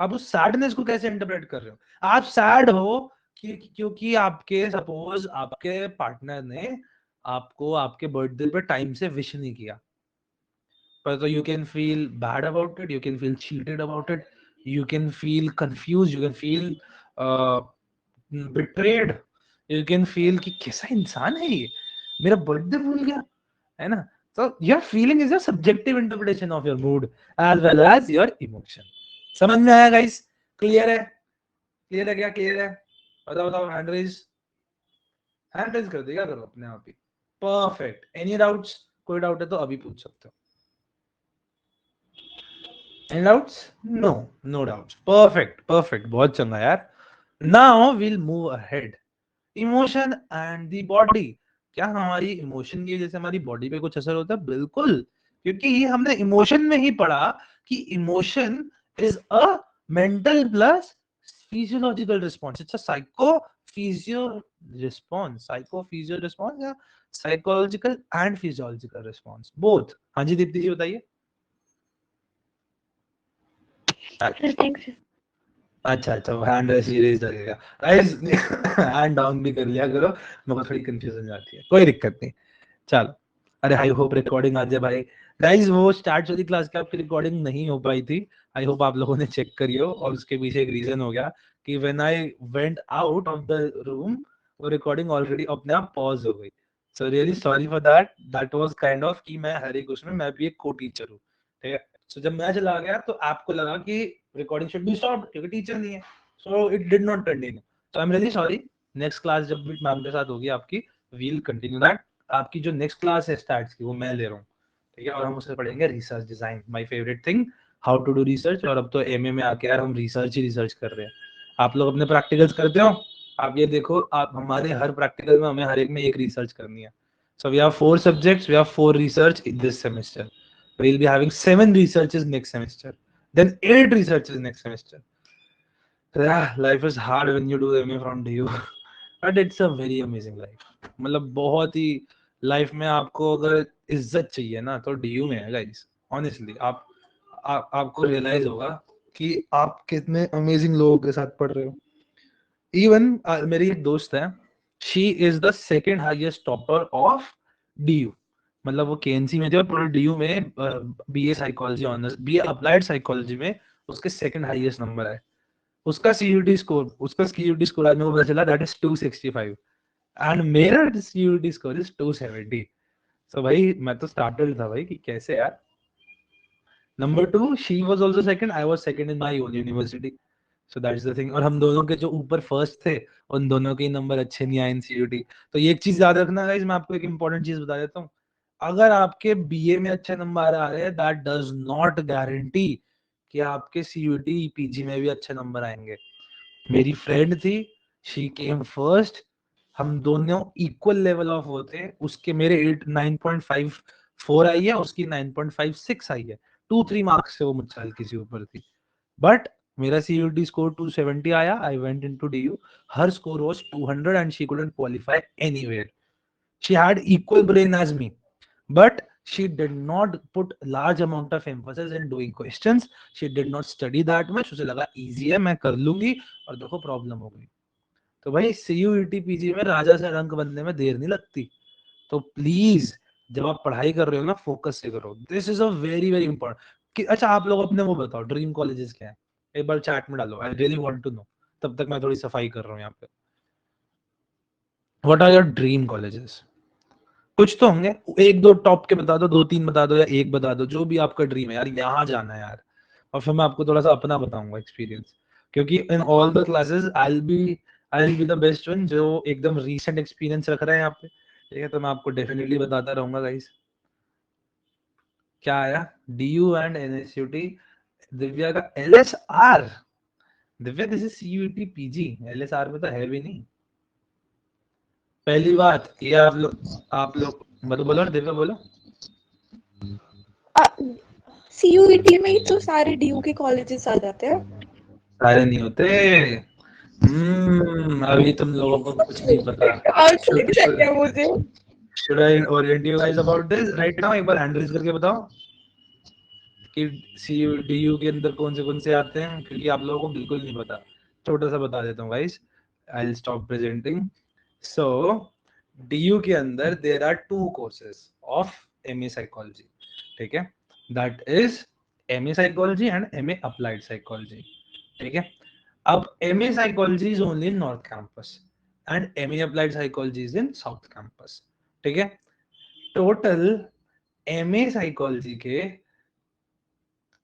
आप उस सैडनेस को कैसे इंटरप्रेट कर रहे हो? आप सैड हो क्योंकि आपके सपोज आपके पार्टनर ने आपको आपके बर्थडे पे टाइम से विश नहीं किया. पर तो you can feel bad about it, you can feel cheated about it, you can feel confuse, you can feel betrayed, you can feel कि कैसा इंसान है ये, मेरा बर्थडे भूल गया, है ना? So your feeling is your subjective interpretation of your mood as well as your emotion. समझ में आया गाइस? क्लियर है? क्लियर है क्या? क्लियर है? बताओ. हैंड रेज कर देगा, करो अपने आप ही. परफेक्ट. Any doubts? कोई डाउट है तो अभी पूछ सकते हो. Any doubts? No, no doubts. Perfect, perfect. बहुत चंगा यार. Now we'll move ahead. Emotion and the body. क्या हमारी इमोशन की वजह से हमारी बॉडी पे कुछ असर होता है? बिल्कुल, क्योंकि ये हमने इमोशन में ही पढ़ा कि emotion is a mental plus physiological response. It's a psycho response या psychological and physiological response, both. हाँ जी दीप्ति जी बताइए. Sir thanks. अच्छा अच्छा, हैंड ऐसे रेज लगेगा. गाइस हैंड डाउन भी कर लिया करो, मेरे को थोड़ी कंफ्यूजन जाती है. कोई दिक्कत नहीं, चलो. अरे आई होप रिकॉर्डिंग आ जाए भाई. गाइस वो स्टार्ट वाली क्लास की आपकी रिकॉर्डिंग नहीं हो पाई थी. आई होप आप लोगों ने चेक करी हो, और उसके पीछे एक रीजन हो गया कि when I went out of the room वो रिकॉर्डिंग ऑलरेडी अपने आप पॉज हो गई. So really sorry for that. That was kind of कि मैं हर एक उसमें मैं भी एक को टीचर हूँ, ठीक है. सो जब मैं चला गया तो आपको लगा कि रिकॉर्डिंग शुड बी स्टॉप्ड क्योंकि टीचर नहीं है. So it did not continue. So I am really sorry. Next class जब भी मैम के साथ होगी आपकी, वील कंटिन्यू दैट. आपकी जो नेक्स्ट क्लास है स्टैट्स की वो मैं ले रहा हूँ, ठीक है. और हम उससे पढ़ेंगे research design, my favourite thing, how to do research. और अब तो एमए में आके यार हम रिसर्च ही रिसर्च कर रहे हैं. आप लोग अपने प्रैक्टिकल्स करते हो, आप ये देखो, आप हमारे हर प्रैक्टिकल में हमें हर एक में एक रिसर्च करनी है. So we have 4 subjects, we have 4 research in this semester. We'll be having 7 researches next semester, then 8 researches next semester. Yeah, life is hard when you do MA from DU, but it's a very amazing life. मतलब बहुत ही लाइफ में आपको अगर इज्जत चाहिए ना तो DU में है गाइस. ऑनेस्टली आपको रियलाइज होगा कि आप कितने अमेजिंग लोगों के साथ पढ़ रहे हो. इवन मेरी एक दोस्त है, she is the second highest topper of DU. मतलब वो केएनसी में थे और पूरे DU में BA psychology honours, BA applied psychology में उसके सेकंड हाईएस्ट नंबर है. उसका सीयूटी स्कोर आज मेरे को पता चला, दैट इज 265 एंड मेरा सीयूटी स्कोर इज 270. सो भाई मैं तो स्टार्टेड था भाई कि कैसे यार. Number 2 she was also second, I was second in my own university. So that's the thing. और हम दोनों के जो ऊपर फर्स्ट थे उन दोनों के नंबर अच्छे नहीं आए इन सीयूटी. तो ये एक चीज याद रखना गाइस, मैं आपको एक इंपॉर्टेंट चीज बता देता हूँ. अगर आपके बीए में अच्छे नंबर आ रहे हैं, दैट डज नॉट गारंटी कि आपके सीयूटी पीजी में भी अच्छे नंबर आएंगे. मेरी फ्रेंड थी, शी केम फर्स्ट. हम दोनों इक्वल लेवल ऑफ होते, उसके मेरे 9.54 आई है, उसकी 9.56 आई है. 2-3 मार्क्स से वो मुझसे हल्की सी ऊपर थी. बट मेरा सीयूटी स्कोर 270 आया. I went into DU. Her score was 200 and she couldn't qualify anywhere. She had equal brain as me, but she did not put large amount of emphasis in doing questions. She did not study that much. उसे लगा easy है, मैं कर लूंगी, और देखो प्रॉब्लम हो गई. तो भाई सीयूईटी पीजी में राजा से रंक बनने में देर नहीं लगती. तो प्लीज जब आप पढ़ाई कर रहे हो ना, फोकस से करो. This is a very very important. अच्छा आप लोग अपने वो बताओ, ड्रीम कॉलेजेस क्या है? एक बार चैट में डालो, I really want to know. तब तक मैं थोड़ी सफाई कर रहा हूँ यहाँ पे. What are your dream colleges? कुछ तो होंगे, एक दो टॉप के बता दो, 2-3 बता दो, या एक बता दो, जो भी आपका ड्रीम है यार, यहाँ जाना है यार. और फिर मैं आपको थोड़ा सा अपना बताऊंगा एक्सपीरियंस, क्योंकि in all the classes I will be the best one जो एकदम रीसेंट एक्सपीरियंस रख रहा है यहाँ पे, ठीक है. तो मैं आपको डेफिनेटली बताता रहूंगा गाइस. क्या आया? DU and NSUT. दिव्या का LSR. Divya this is CUT PG, LSR में तो है भी नहीं. पहली बात ये आप लोग बोलो बोलो दिव्या बोलो. सीयूईटी में ही तो सारे DU के कॉलेजेस आ जाते हैं. सारे नहीं होते. अभी तुम लोगों को कुछ नहीं पता. आउटफिट चाहिए मुझे. Should I orient you guys about this right now? एक बार हैंड रेज करके बताओ कि DU के अंदर कौन से आते हैं, क्योंकि आप लोगों को बिल्कुल नहीं पता. छोटा सा बता देता हूँ guys. I'll stop presenting. So DU के अंदर there are 2 courses of MA psychology, ठीक है. That is MA psychology and MA applied psychology, ठीक है. अब MA psychology is only in North Campus and MA applied psychology is in South Campus, ठीक है. टोटल MA psychology के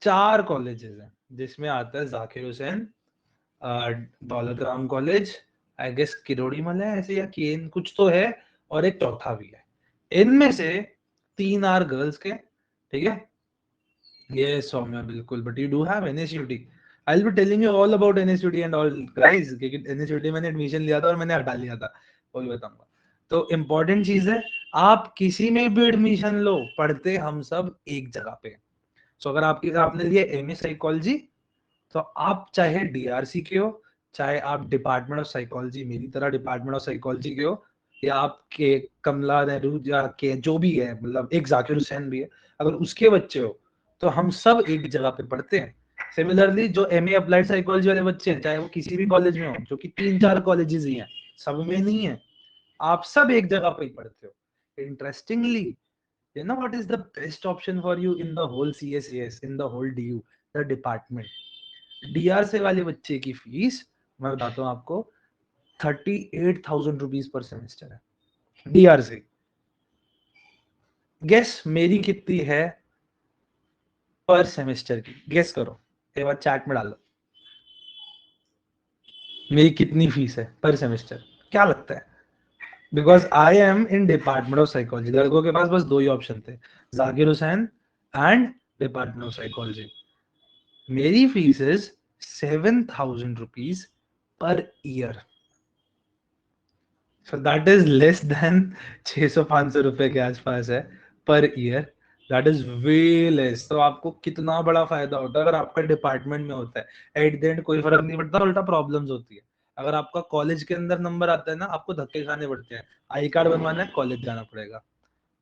4 कॉलेजेस हैं, जिसमें आता है Zakir Hussain, Daulat Ram college, I guess Kirori Mal है ऐसे, या केन कुछ तो है, और एक चौथा भी है. इनमें से 3 आर गर्ल्स के, ठीक है. Yes, Soumya, बिल्कुल. But you do have NSUT. I'll be telling you all about NSUT and all, guys. क्योंकि NSUT मैंने एडमिशन लिया था और मैंने हटा लिया था, वो भी बताऊंगा. तो इम्पोर्टेंट चीज है, आप किसी में भी एडमिशन लो, पढ़ते हम सब एक जगह पे. सो अगर आपने लिया एमए साइकोलॉजी, तो आप चाहे डीआरसी के हो, चाहे आप डिपार्टमेंट ऑफ साइकोलॉजी मेरी तरह डिपार्टमेंट ऑफ साइकोलॉजी के हो, या आपके कमला नेहरू या के जो भी है, मतलब एक जाकिर हुसैन भी है, अगर उसके बच्चे हो, तो हम सब एक जगह पे पढ़ते हैं. सिमिलरली जो एमए अप्लाइड साइकोलॉजी वाले बच्चे हैं, चाहे वो किसी भी कॉलेज में हो, जो कि 3-4 कॉलेजेस ही हैं, सब में नहीं है, आप सब एक जगह पे ही पढ़ते हो. Interestingly, you know what is the best option for you in the whole CSAS, in the whole DU, the department? DR से वाले बच्चे की फीस मैं बताता हूँ आपको, 38,000 रुपीज पर सेमेस्टर है डीआर से. गेस मेरी कितनी है पर सेमेस्टर की? गेस करो, एक बार चैट में डालो, मेरी कितनी फीस है पर सेमेस्टर, क्या लगता है? Because I am in department of psychology. लड़कों के पास बस 2 ही ऑप्शन थे, Zakir Hussain and department of psychology. मेरी fees is 7,000 rupees per year. So that is less than 600-500 रुपए के आसपास है per year. That is way less. तो आपको कितना बड़ा फायदा होता है अगर आपका डिपार्टमेंट में होता है. एट द एंड कोई फर्क नहीं पड़ता, उल्टा प्रॉब्लम्स होती है. अगर आपका कॉलेज के अंदर नंबर आता है ना, आपको धक्के खाने पड़ते हैं. आई कार्ड बनवाना है, कॉलेज जाना पड़ेगा.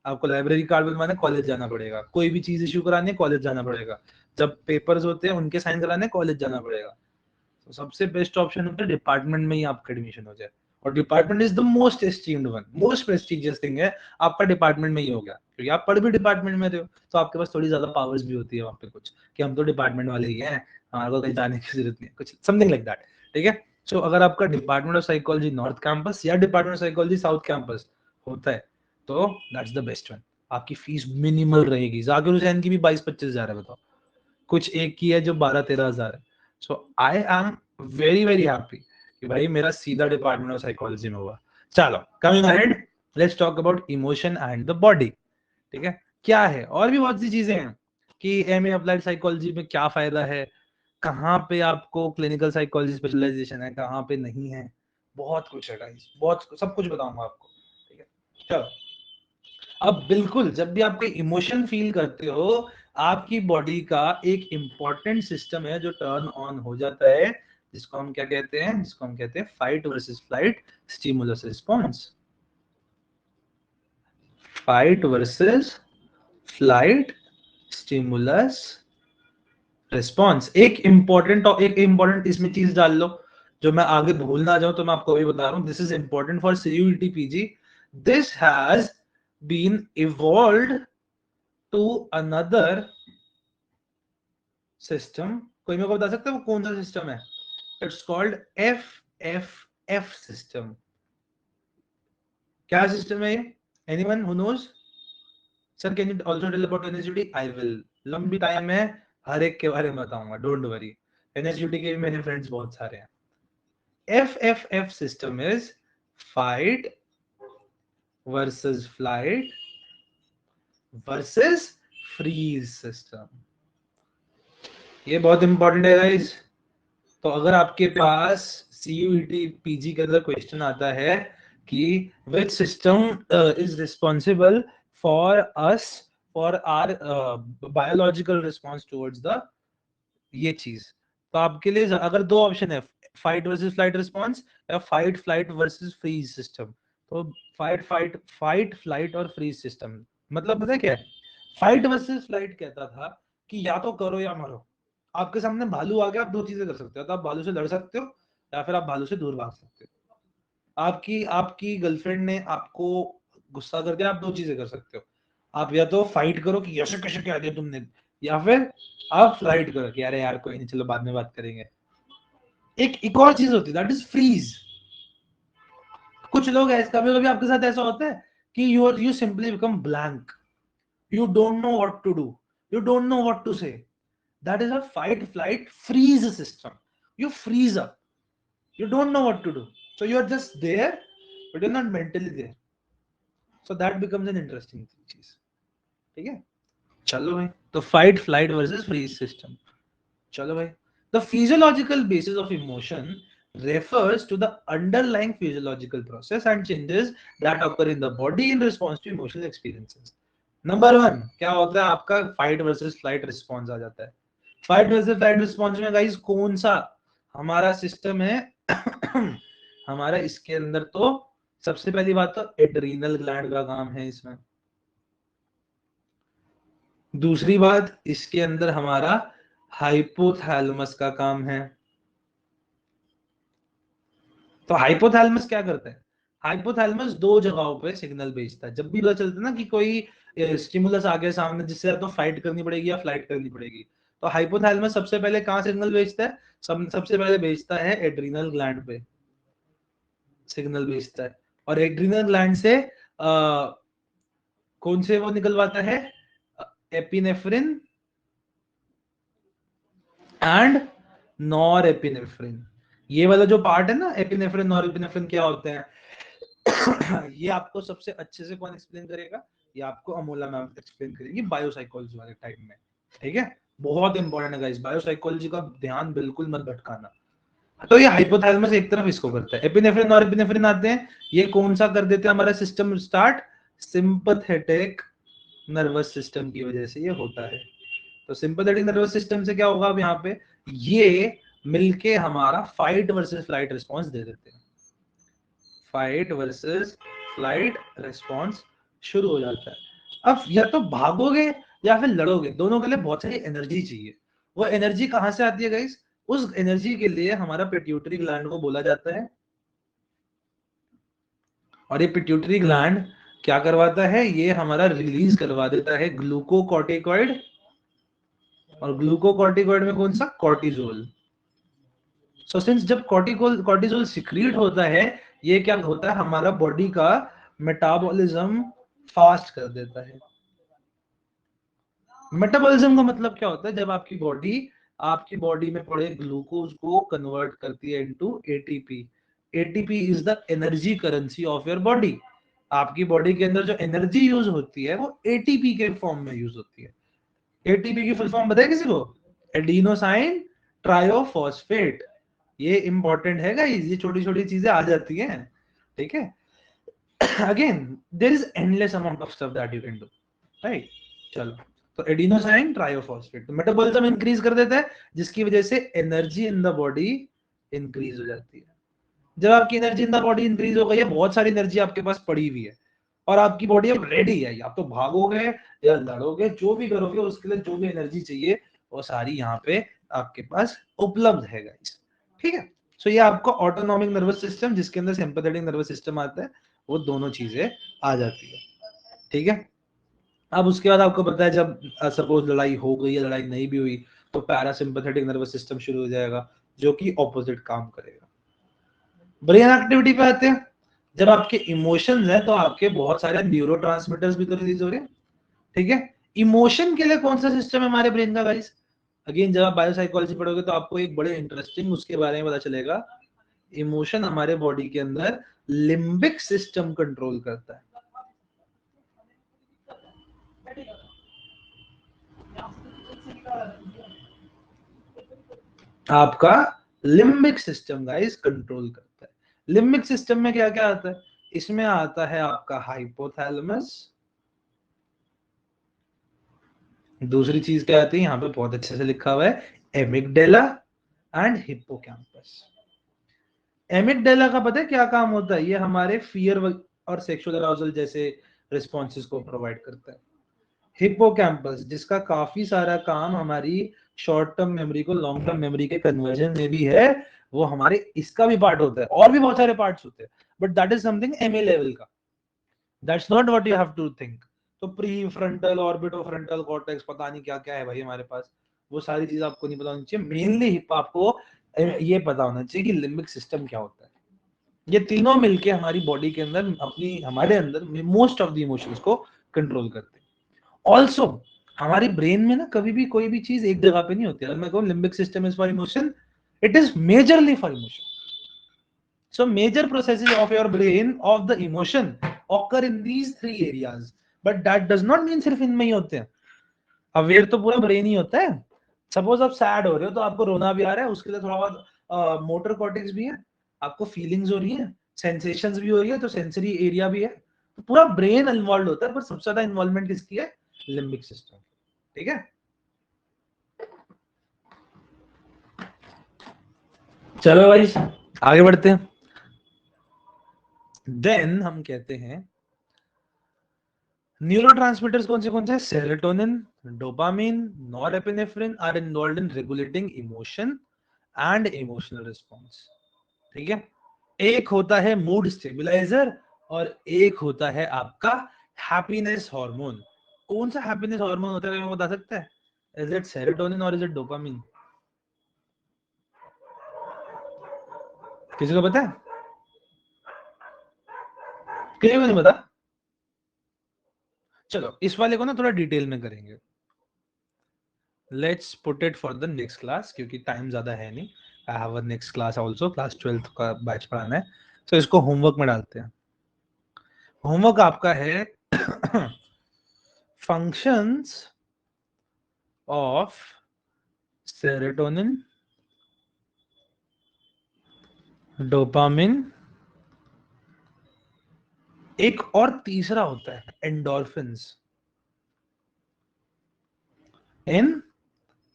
आपको लाइब्रेरी कार्ड बनवाना है, कॉलेज जाना पड़ेगा. कोई भी चीज इश्यू करानी है, कॉलेज जाना पड़ेगा. जब पेपर्स होते हैं उनके साइन कराने, कॉलेज जाना पड़ेगा. तो सबसे बेस्ट ऑप्शन होता है डिपार्टमेंट में ही आपका एडमिशन हो जाए. और department is the most esteemed one, most prestigious thing है. आपका डिपार्टमेंट में ही हो गया, क्योंकि आप पढ़ भी डिपार्टमेंट में रहे हो, तो आपके पास थोड़ी ज्यादा पावर्स भी होती है वहाँ पे कुछ, कि हम तो डिपार्टमेंट वाले ही हैं, हमारे को कहीं जाने की जरूरत नहीं है, कुछ समथिंग लाइक दैट. ठीक है. सो अगर आपका department of psychology north campus या department of psychology south campus होता है, तो दैट्स द बेस्ट वन. आपकी फीस मिनिमल रहेगी. जाकिर हुसैन की भी 22-25 हजार है, बताओ. कुछ एक की है जो 12-13 हजार है. So I am very very happy कि भाई मेरा सीधा डिपार्टमेंट ऑफ साइकोलॉजी में हुआ. चलो, coming ahead, let's talk about emotion and the body. ठीक है. क्या है, और भी बहुत सी चीजें हैं कि एमए अप्लाइड साइकोलॉजी में क्या फायदा है, कहाँ पे आपको क्लिनिकल साइकोलॉजी स्पेशलाइजेशन है, कहाँ पे नहीं है. बहुत कुछ है गाइस, बहुत सब कुछ बताऊंगा आपको. ठीक है. चलो, अब बिल्कुल जब भी आप कोई इमोशन फील करते हो, आपकी बॉडी का एक इंपॉर्टेंट सिस्टम है जो टर्न ऑन हो जाता है, जिसको हम क्या कहते हैं, जिसको हम कहते हैं fight versus flight stimulus response. Fight versus flight stimulus response. एक इंपॉर्टेंट इसमें चीज डाल लो, जो मैं आगे भूल ना जाऊं, तो मैं आपको वही बता रहा हूं. This is important for CUET PG. This has been evolved to another system. कोई मेरे को बता सकता है वो कौन सा सिस्टम है? It's called FFF system. क्या सिस्टम है ये? Anyone who knows? Sir can you also tell about NSUT? I will. लंबी टाइम में हर एक के बारे में बताऊंगा, डोंट वरी. एनएसयूटी के भी मेरे फ्रेंड्स बहुत सारे हैं. FFF system is fight versus flight versus freeze system. ये बहुत इंपॉर्टेंट है गाइस. तो अगर आपके पास सीयूईटी पीजी के अंदर क्वेश्चन आता है कि which system is responsible for us, for our biological response towards the ये चीज, तो आपके लिए अगर 2 ऑप्शन है, फाइट वर्सेस फ्लाइट रिस्पॉन्स या fight flight versus freeze system, तो फाइट फ्लाइट और फ्रीज सिस्टम. मतलब पता है क्या है? फाइट वर्सेस फ्लाइट कहता था कि या तो करो या मरो. आपके सामने भालू आ गया, आप 2 चीजें कर सकते हो. तो आप भालू से लड़ सकते हो, या फिर आप भालू से दूर भाग सकते हो. आपकी आपकी गर्लफ्रेंड ने आपको गुस्सा कर दिया, आप 2 चीजें कर सकते हो. आप या तो फाइट करो कि ऐसे कैसे कह दिया तुमने, या फिर आप फ्लाइट करो कि अरे यार कोई नहीं, चलो बाद में बात करेंगे. एक और चीज होती है, दैट इज फ्रीज. कुछ लोग ऐसे, कभी कभी आपके साथ ऐसा होता है कि you simply become blank. You don't know what to do, you don't know what to say. That is a fight flight freeze system. You freeze up, you don't know what to do, so you are just there but you're not mentally there. So that becomes an interesting चीज. ठीक है. चलो भाई, तो fight flight versus freeze system. चलो भाई, the physiological basis of emotion refers to the underlying physiological process and changes that occur in the body in response to emotional experiences. Number 1 क्या होता है आपका फाइट वर्सेस फ्लाइट रिस्पॉन्स आ जाता है। फाइट वर्सेस फ्लाइट रिस्पॉन्स में गाइस कौन सा हमारा सिस्टम है हमारा इसके अंदर तो सबसे पहली बात तो एड्रीनल ग्लैंड का काम है इसमें। दूसरी बात इसके अंदर हमारा हाइपोथैलेमस का काम है। तो हाइपोथैलेमस क्या करता है? हाइपोथैलेमस दो जगहों पे सिग्नल भेजता है। जब भी पता चलता है ना कि कोई स्टिमुलस आ गया सामने जिससे या तो फाइट करनी पड़ेगी या फ्लाइट करनी पड़ेगी, तो हाइपोथैलेमस सबसे पहले कहां सिग्नल भेजता है? सबसे पहले भेजता है एड्रीनल ग्लैंड पे सिग्नल भेजता है। और एड्रीनल ग्लैंड से कौन से वो निकलवाता है? Epinephrine and norepinephrine. ये वाला जो पार्ट है ना, एपिनेफ्रिन नॉरएपिनेफ्रिन क्या होते हैं ये आपको सबसे अच्छे से कौन एक्सप्लेन करेगा? ये आपको अमोला मैम एक्सप्लेन करेगी बायोसाइकोलॉजी वाले टाइम में। ठीक है, बहुत इंपॉर्टेंट है गाइस, बायोसाइकोलॉजी का ध्यान बिल्कुल मत भटकाना। तो ये हाइपोथैलेमस एक तरफ इसको करता है, एपिनेफ्रिन नॉरएपिनेफ्रिन आते हैं, ये कौन सा कर देते हैं हमारा system start? Sympathetic nervous system की वजह से ये होता है। तो सिंपैथेटिक नर्वस सिस्टम से क्या होगा? अब यहाँ पे ये मिलके हमारा फाइट वर्सेस फ्लाइट रिस्पॉन्स दे देते हैं। फाइट वर्सेस फ्लाइट रिस्पॉन्स शुरू हो जाता है। अब या तो भागोगे या फिर लड़ोगे, दोनों के लिए बहुत सारी एनर्जी चाहिए। वो एनर्जी कहां से आती है गाइस? उस एनर्जी के लिए हमारा पिट्यूटरी ग्लैंड को बोला जाता है, और ये पिट्यूटरी ग्लैंड क्या करवाता है? ये हमारा रिलीज करवा देता है ग्लूकोकॉर्टिकॉइड, और ग्लूकोकॉर्टिकॉइड में कौन सा? कॉर्टिजोल। सो सिंस जब कॉर्टिजोल सिक्रीट होता है, ये क्या होता है? हमारा बॉडी का मेटाबॉलिज्म फास्ट कर देता है। मेटाबॉलिज्म का मतलब क्या होता है? जब आपकी बॉडी में पड़े ग्लूकोज को कन्वर्ट करती है into ATP. ATP is the energy currency of your body. आपकी बॉडी के अंदर जो एनर्जी यूज होती है वो एटीपी के फॉर्म में यूज होती है। एटीपी की फुल फॉर्म बताए किसी को? एडिनोसाइन ट्रायोफॉस्फेट। ये इंपॉर्टेंट है गाइस, ये छोटी छोटी चीजें आ जाती हैं। ठीक है, again there is endless amount of stuff that you can do, right? चलो, तो एडिनोसाइन ट्रायोफॉस्फेट तो मेटाबॉलिज्म इंक्रीज कर देता है, जिसकी वजह से energy in the body increase हो जाती है। जब आपकी energy in the body increase हो गई है, बहुत सारी एनर्जी आपके पास पड़ी हुई है और आपकी बॉडी अब रेडी है, या तो भागोगे या लड़ोगे, जो भी करोगे उसके लिए जो भी एनर्जी चाहिए वो सारी यहाँ पे आपके पास उपलब्ध है गाइस। ठीक है, सो ये आपको ऑटोनॉमिक नर्वस सिस्टम जिसके अंदर सिंपैथेटिक नर्वस सिस्टम आता है, वो दोनों चीजें आ जाती है। ठीक है, अब उसके बाद आपको पता है जब सपोज लड़ाई हो गई या लड़ाई नहीं भी हुई तो पैरासिम्पैथेटिक नर्वस सिस्टम शुरू हो जाएगा जो कि ऑपोजिट काम करेगा। ब्रेन एक्टिविटी पे आते हैं। जब आपके इमोशंस हैं तो आपके बहुत सारे न्यूरोट्रांसमीटर्स भी तो रिलीज हो रहे हैं। ठीक है, इमोशन के लिए कौन सा सिस्टम है हमारे ब्रेन का गाइस? अगेन जब आप बायोसाइकोलॉजी पढ़ोगे तो आपको एक बड़े इंटरेस्टिंग उसके बारे में पता चलेगा। इमोशन हमारे बॉडी के अंदर लिम्बिक सिस्टम कंट्रोल करता है। आपका लिम्बिक सिस्टम गाइस कंट्रोल करता है। लिम्बिक सिस्टम में क्या क्या आता है? इसमें आता है आपका हाइपोथैलेमस, दूसरी चीज क्या आती है यहाँ पे बहुत अच्छे से लिखा हुआ है, एमिगडेला एंड हिप्पोकैम्पस। एमिगडेला का पता है क्या काम होता है? ये हमारे फियर और सेक्सुअल अराउजल जैसे रिस्पॉन्सेस को प्रोवाइड करता है। हिप्पोकैम्पस जिसका काफी सारा काम हमारी शॉर्ट टर्म मेमोरी को लॉन्ग टर्म मेमोरी के कन्वर्जन में भी है, वो हमारे इसका भी पार्ट होता है, और भी बहुत सारे पार्ट्स होते हैं, but that is something MA level का, that's not what you have to think. तो प्री फ्रंटल ऑर्बिटोफ्रंटल कॉर्टेक्स पता नहीं क्या क्या है भाई हमारे पास, वो सारी चीज आपको नहीं पता होनी चाहिए। मेनली आपको ये पता होना चाहिए कि लिम्बिक सिस्टम क्या होता है। ये तीनों मिलके हमारी बॉडी के अंदर हमारे अंदर मोस्ट ऑफ द इमोशंस को कंट्रोल करते हैं। ऑल्सो हमारी ब्रेन में ना कभी भी कोई भी चीज एक जगह पे नहीं होती। अगर मैं कहूँ limbic system is for emotion, it is majorly for emotion. So major processes of your brain of the emotion occur in these three areas, but that does not mean सिर्फ इनमें ही होते हैं। अवेयर तो पूरा ब्रेन ही होता है। सपोज आप सैड हो रहे हो तो आपको रोना भी आ रहा है, उसके लिए थोड़ा बहुत मोटर कॉर्टेक्स भी है, आपको फीलिंग्स हो रही है, सेंसेशंस भी हो रही है, तो सेंसरी एरिया भी है, तो पूरा ब्रेन इन्वॉल्व होता है, पर सबसे ज्यादा इन्वॉल्वमेंट किसकी है? Limbic system. ठीक है, चलो भाई आगे बढ़ते हैं। देन हम कहते हैं न्यूरोट्रांसमीटर्स कौन से? Serotonin, dopamine, norepinephrine are involved in regulating emotion and emotional response. ठीक है, एक होता है मूड स्टेबलाइजर और एक होता है आपका हैप्पीनेस हार्मोन। कौन सा हैप्पीनेस हार्मोन होता है, मैं बता सकता है? इज इट सेरोटोनिन और इज इट डोपामिन? किसी को पता है? किसी को नहीं पता? चलो इस वाले को ना थोड़ा डिटेल में करेंगे। Let's put it for the next class, क्योंकि टाइम ज्यादा है नहीं। आई have a next class also, class 12th का बैच पढ़ाना है, तो इसको होमवर्क में डालते हैं। होमवर्क आपका है फंक्शंस ऑफ सेरोटोनिन, डोपामिन, एक और तीसरा होता है एंडोर्फिन्स इन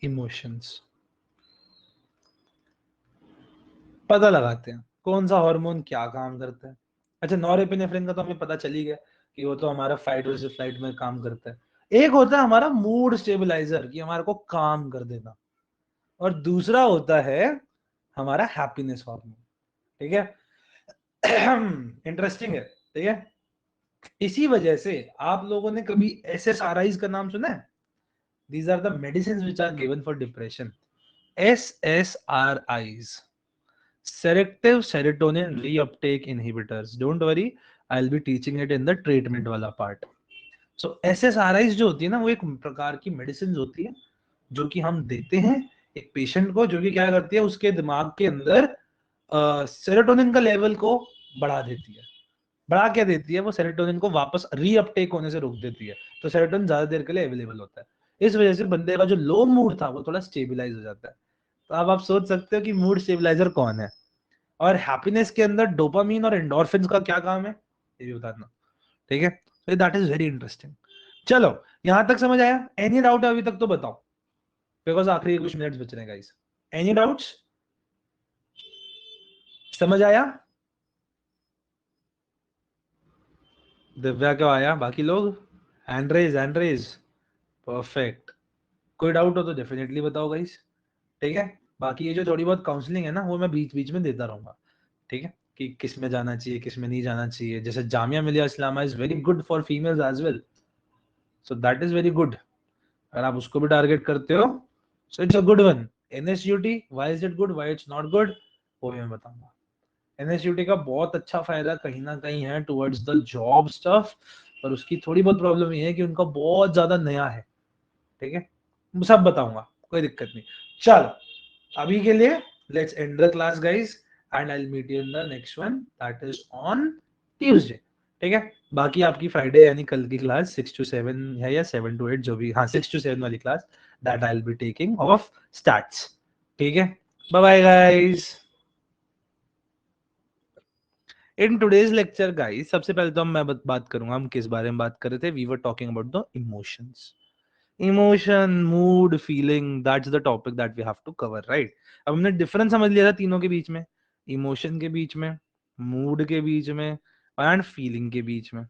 इमोशंस। पता लगाते हैं कौन सा हार्मोन क्या काम करता है। अच्छा, नॉरएपिनेफ्रिन का तो हमें पता चल ही गया कि वो तो हमारा फाइट वर्सेस फ्लाइट में काम करता है। एक होता है हमारा मूड स्टेबलाइजर, कि हमारे को काम कर देना, और दूसरा होता है हमारा हैप्पीनेस हार्मोन। ठीक है, इंटरेस्टिंग है। ठीक है, इसी वजह से आप लोगों ने कभी SSRIs का नाम सुना है? These are the medicines which are given for depression. SSRIs, selective serotonin reuptake inhibitors. Don't worry, I'll be teaching it in the treatment वाला part. So SSRIs जो होती है ना, वो एक प्रकार की मेडिसिन होती है जो कि हम देते हैं एक पेशेंट को, जो कि क्या करती है, उसके दिमाग के अंदर सेरोटोनिन का लेवल को बढ़ा देती है। बढ़ा क्या देती है? वो सेरोटोनिन को वापस रीअपटेक होने से रोक देती है, तो सेरोटोनिन ज्यादा देर के लिए अवेलेबल होता है। इस वजह से बंदे का जो लो मूड था वो थोड़ा स्टेबलाइज हो जाता है। तो अब आप सोच सकते हो कि मूड स्टेबलाइजर कौन है, और हैप्पीनेस के अंदर डोपामीन और एंडोर्फिन का क्या काम है, ये भी बताना। ठीक है, तो दैट इज वेरी इंटरेस्टिंग। चलो यहां तक समझ आया? एनी डाउट अभी तक तो बताओ, बिकॉज आखिरी कुछ मिनट्स बच रहे हैं गाइस। Any doubts? समझ आया? दिव्या क्यों आया? बाकी लोग हैंड रेज। परफेक्ट। कोई डाउट हो तो डेफिनेटली बताओ गाइस। ठीक है, बाकी ये जो थोड़ी बहुत काउंसलिंग है ना, वो मैं बीच बीच में देता रहूंगा। ठीक है, कि किस में जाना चाहिए, किस में नहीं जाना चाहिए। जैसे Jamia Millia Islamia is very good for females as well, so that is very good. अगर आप उसको भी टारगेट करते हो, so it's a good one. NSUT, why is it good, why it's not good, वो भी मैं बताऊंगा। NSUT का बहुत अच्छा फायदा कहीं ना कहीं है टुवर्ड्स द जॉब स्टफ, पर उसकी थोड़ी बहुत प्रॉब्लम ये है कि उनका बहुत ज्यादा नया है। ठीक है, सब बताऊंगा, कोई दिक्कत नहीं। चलो अभी के लिए let's end the class guys, and I will meet you in the next one, that is on Tuesday. ठीक है, बाकी आपकी फ्राइडे यानी कल की क्लास 6 to 7 है या 7 to 8 जो भी, हाँ 6 to 7 वाली class, that I will be taking of stats. ठीक है, bye bye guys. In today's lecture guys, सबसे पहले तो मैं बात करूंगा, हम किस बारे में बात कर रहे थे। We were talking about the emotions. Emotion, mood, feeling, that's the topic that we have to cover, right? अब हमने डिफरेंस समझ लिया था तीनों के बीच में, इमोशन के बीच में, मूड के बीच में, एंड फीलिंग के बीच में,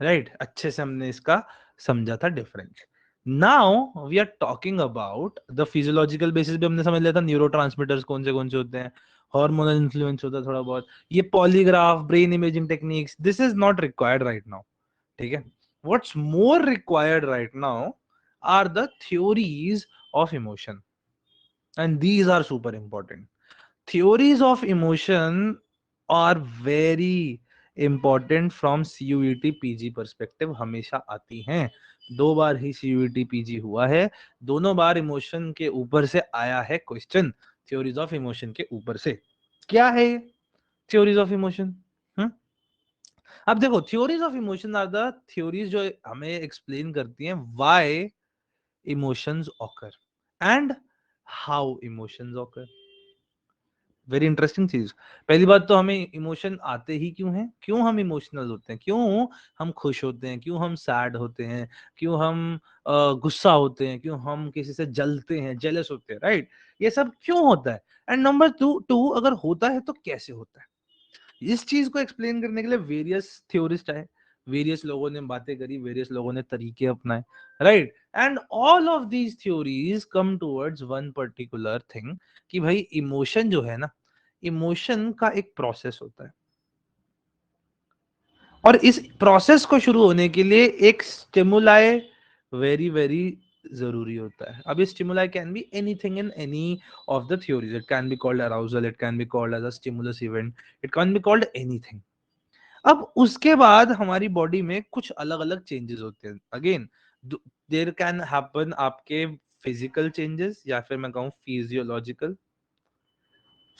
राइट? अच्छे से हमने इसका समझा था difference. Now we are talking about the physiological basis भी हमने समझ लिया था, न्यूरोट्रांसमीटर्स कौन से होते हैं, हार्मोनल इन्फ्लुएंस होता है थोड़ा बहुत, ये polygraph, brain imaging techniques, this is not required right now. ठीक है, what's more required right now are the theories of emotion, and these are super important. Theories of emotion are very important from CUET PG perspective, हमेशा आती हैं। 2 बार ही CUET PG हुआ है, दोनों बार इमोशन के ऊपर से आया है क्वेश्चन, थ्योरीज ऑफ इमोशन के ऊपर से। क्या है ये थ्योरीज ऑफ इमोशन? अब देखो, theories of emotion are the theories जो हमें एक्सप्लेन करती हैं why emotions occur and how emotions occur. Very interesting चीज. पहली बात तो हमें इमोशन आते ही क्यों हैं, क्यों हम इमोशनल होते हैं, क्यों हम खुश होते हैं, क्यों हम सैड होते हैं, क्यों हम गुस्सा होते हैं, क्यों हम किसी से जलते हैं, जेलस होते हैं, राइट? ये सब क्यों होता है? एंड नंबर टू अगर होता है तो कैसे होता है? इस चीज को एक्सप्लेन करने के लिए वेरियस थ्योरिस्ट आए, वेरियस लोगों ने बातें करी, वेरियस लोगों ने तरीके अपनाए, right? And all of these theories come towards one particular thing कि भाई इमोशन जो है ना, इमोशन का एक प्रोसेस होता है और इस प्रोसेस को शुरू होने के लिए एक स्टिमुलाई वेरी वेरी जरूरी होता है. अब ये stimuli can be anything in any of the theories. It can be called arousal, it can be called as a stimulus event, it can be called anything. अब उसके बाद हमारी बॉडी में कुछ अलग अलग चेंजेस होते हैं. अगेन देयर कैन हैपन आपके फिजिकल चेंजेस या फिर मैं कहूँ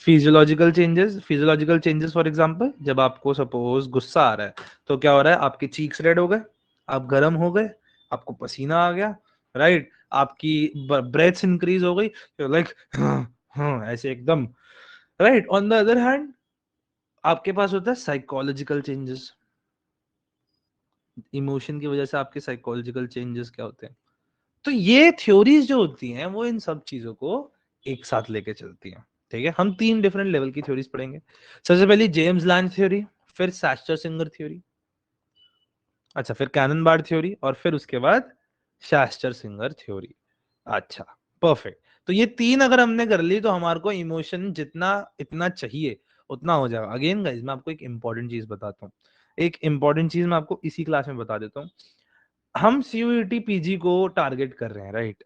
फिजियोलॉजिकल चेंजेस फॉर एग्जांपल, जब आपको सपोज गुस्सा आ रहा है तो क्या हो रहा है, आपके चीक्स रेड हो गए, आप गर्म हो गए, आपको पसीना आ गया, राइट? आपकी ब्रेथ्स इंक्रीज हो गई, लाइक ऐसे एकदम, right? On the other hand आपके पास होता है साइकोलॉजिकल चेंजेस. इमोशन की वजह से आपके साइकोलॉजिकल चेंजेस क्या होते हैं? तो ये थ्योरीज जो होती हैं वो इन सब चीजों को एक साथ लेके चलती हैं. ठीक है, हम 3 डिफरेंट लेवल की थ्योरीज पढ़ेंगे. सबसे पहले जेम्स लैंड थ्योरी, फिर सैस्टर सिंगर थ्योरी, अच्छा फिर कैनन बार्ड थ्योरी, और फिर उसके बाद शास्टर सिंगर थ्योरी. अच्छा, परफेक्ट. तो ये 3 अगर हमने कर ली तो हमारे को इमोशन जितना इतना चाहिए उतना हो जाएगा. अगेन गाइस, मैं आपको एक इंपॉर्टेंट चीज बताता हूँ, एक इंपॉर्टेंट चीज मैं आपको इसी क्लास में बता देता हूँ. हम सीयूईटी पीजी को टारगेट कर रहे हैं, right?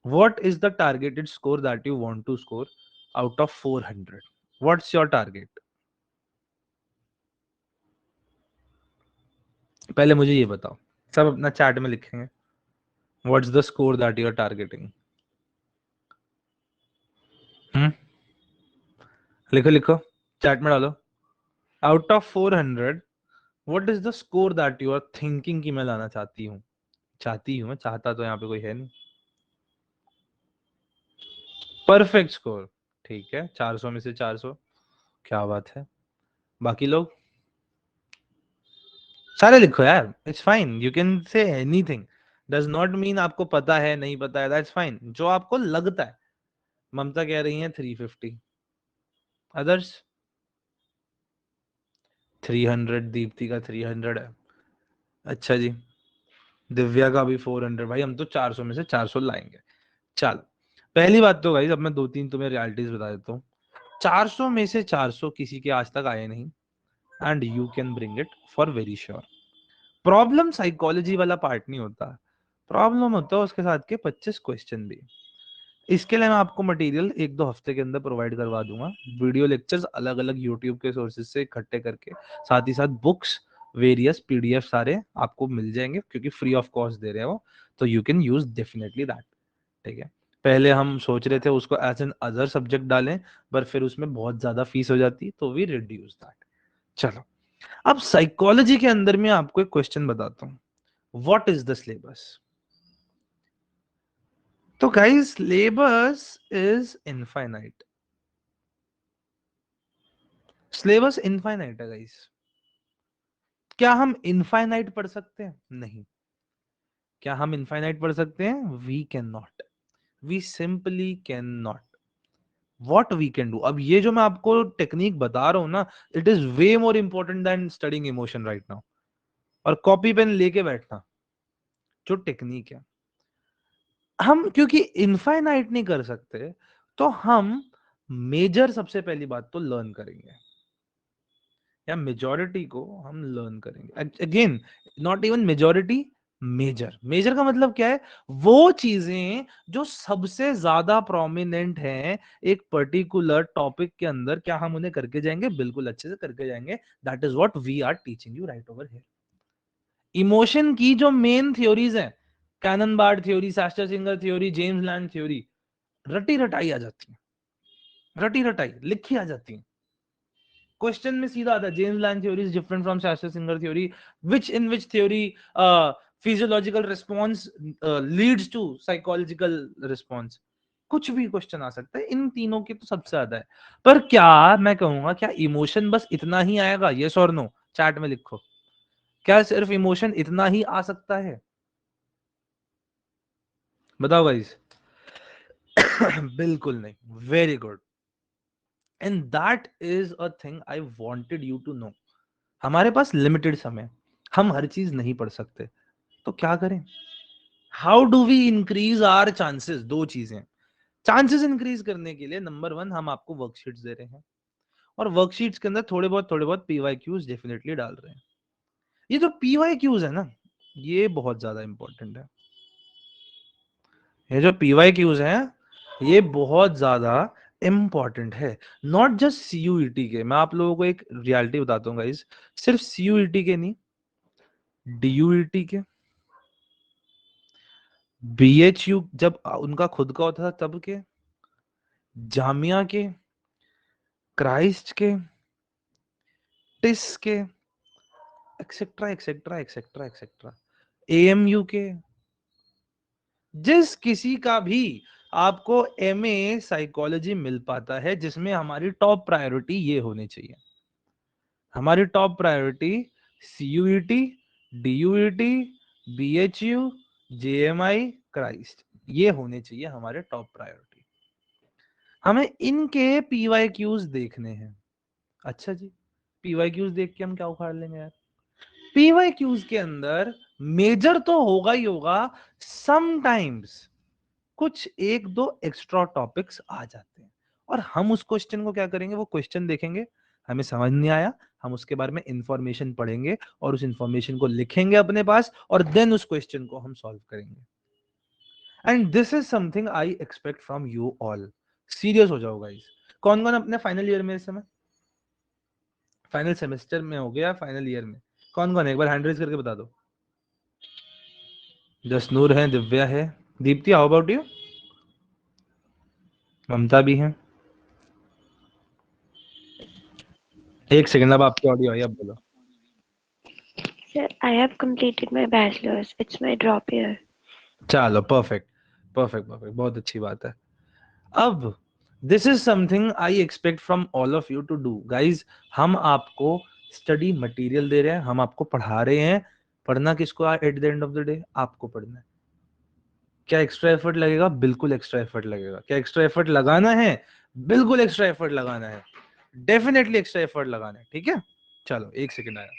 What is the targeted score that you want to score out of 400? What's your target? पहले मुझे ये बताओ, सब अपना चैट में लिखेंगे. What's the score that you are targeting? लिखो लिखो, चैट में डालो. Out of 400 what is the score that you are thinking कि मैं लाना चाहती हूँ? चाहती हूँ, मैं चाहता तो यहाँ पे कोई है नहीं. परफेक्ट स्कोर, ठीक है, 400 में से 400, क्या बात है. बाकी लोग सारे लिखो यार, it's fine, you can say anything, does not mean आपको पता है नहीं पता है, दैट्स फाइन, जो आपको लगता है. ममता कह रही है 350, अदर्स 300, दीप्ति का 300 है, अच्छा जी, दिव्या का भी 400. भाई हम तो 400 में से 400 लाएंगे. चल, पहली बात तो गाइस, अब मैं 2-3 तुम्हें रियलिटीज बता देता हूँ. 400 में से 400 किसी के आज तक आए नहीं, and you can bring it for very sure. Problem psychology वाला पार्ट नहीं होता, प्रॉब्लम होता है उसके साथ के 25 क्वेश्चन भी. इसके लिए मैं आपको मटेरियल 1-2 हफ्ते के अंदर प्रोवाइड करवा दूंगा, वीडियो लेक्चर्स अलग अलग यूट्यूब के सोर्सेज से इकट्ठे करके, साथ ही साथ बुक्स, वेरियस पीडीएफ सारे आपको मिल जाएंगे, क्योंकि फ्री ऑफ कॉस्ट दे रहे हो, तो you can use definitely that. ठीक है, पहले हम सोच रहे थे उसको एज एन अदर सब्जेक्ट डालें, पर फिर उसमें बहुत ज्यादा फीस हो जाती, तो वी रिड्यूस दैट. चलो, अब साइकोलॉजी के अंदर में आपको एक क्वेश्चन बताता हूँ. What is the syllabus? तो guys, syllabus is infinite. Syllabus infinite है गाइस. क्या हम इनफाइनाइट पढ़ सकते हैं? नहीं. क्या हम इनफाइनाइट पढ़ सकते हैं? We can not, we simply can not. What we can do, अब ये जो मैं आपको टेक्निक बता रहा हूं ना, it is way more important than studying emotion right now. और कॉपी पेन लेके बैठना, जो टेक्निक है, हम क्योंकि इनफाइनाइट नहीं कर सकते, तो हम मेजर सबसे पहली बात तो लर्न करेंगे, या मेजॉरिटी को हम लर्न करेंगे. Again, not even majority, major. Major का मतलब क्या है? वो चीजें जो सबसे ज्यादा प्रोमिनेंट हैं एक पर्टिकुलर टॉपिक के अंदर, क्या हम उन्हें करके जाएंगे? बिल्कुल अच्छे से करके जाएंगे. That is what we are teaching you right over here. Emotion की जो मेन थ्योरीज हैं, Cannon Bard theory, Schachter Singer theory, James Lange theory, रटी रटाई आ जाती है, रटी रटाई लिखी आ जाती है. क्वेश्चन में सीधा आता है, James Lange theory is different from Schachter Singer theory, which in which theory physiological response leads to psychological response, कुछ भी क्वेश्चन आ सकता है, इन तीनों के तो सबसे ज्यादा है। पर क्या मैं कहूंगा, क्या इमोशन बस इतना ही आएगा? यस और नो चैट में लिखो, क्या सिर्फ इमोशन इतना ही आ सकता है? बताओ गाइस। बिल्कुल नहीं। Very good. And that is a thing I wanted you to know. हमारे पास लिमिटेड समय, हम हर चीज नहीं पढ़ सकते, तो क्या करें? How do we increase our chances? दो चीजें। चांसेस इंक्रीज करने के लिए नंबर वन, हम आपको वर्कशीट्स दे रहे हैं, और वर्कशीट्स के अंदर थोड़े बहुत पीवाईक्यूज डेफिनेटली डाल रहे हैं। ये जो पीवाईक्यूज है ना, ये बहुत ज्यादा इंपॉर्टेंट है। ये जो पीवाईक्यूज है, ये बहुत ज्यादा इंपॉर्टेंट है। नॉट जस्ट सीयूईटी के, मैं आप लोगों को एक रियलिटी बताता हूँ गाइस, सिर्फ सीयूईटी के नहीं, डीयूईटी के, बीएचयू जब उनका खुद का होता था तब के, जामिया के, क्राइस्ट के, टिस के, etcetera etcetera etcetera etcetera, AMU के, जिस किसी का भी आपको एमए साइकोलॉजी मिल पाता है, जिसमें हमारी टॉप प्रायोरिटी ये होनी चाहिए। हमारी top priority CUET, DUET, BHU, JMI, Christ, ये होने चाहिए हमारे टॉप प्रायोरिटी। हमें इनके पीवाईक्यूज देखने हैं। अच्छा जी, पीवाईक्यूज देख के हम क्या उखाड़ लेंगे यार? पीवाईक्यूज के अंदर मेजर तो होगा ही होगा, समटाइम्स कुछ एक दो एक्स्ट्रा टॉपिक्स आ जाते हैं, और हम उस क्वेश्चन को क्या करेंगे? वो क्वेश्चन देखेंगे, हमें समझ नहीं आया, हम उसके बारे में इंफॉर्मेशन पढ़ेंगे और उस इंफॉर्मेशन को लिखेंगे अपने पास, और देन उस क्वेश्चन को हम सॉल्व करेंगे। And this is something I expect from you all. Serious हो जाओ गाइस। कौन कौन अपने फाइनल ईयर में इस समय, फाइनल सेमेस्टर में हो गया, फाइनल ईयर में कौन कौन है? एक बार हैंड रेज करके बता दो। जसनूर है, दिव्या है, दीप्ति, हाउ अबाउट यू? ममता भी है। एक सेकंड, अब आपकी ऑडियो आई, अब बोलो। Sir, I have completed my bachelor's. It's my drop year. चलो, परफेक्ट परफेक्ट परफेक्ट, बहुत अच्छी बात है। अब this is something I expect from all of you to do guys. हम आपको स्टडी मटेरियल दे रहे हैं, हम आपको पढ़ा रहे हैं। पढ़ना किसको? Eight the end of the day आपको पढ़ना है। क्या एक्स्ट्रा एफर्ट लगेगा? बिल्कुल एक्स्ट्रा एफर्ट लगेगा। क्या एक्स्ट्रा एफर्ट लगाना है? बिल्कुल एक्स्ट्रा एफर्ट लगाना है, डेफिनेटली एक्स्ट्रा एफर्ट लगाना है। ठीक है, चलो एक सेकंड आया।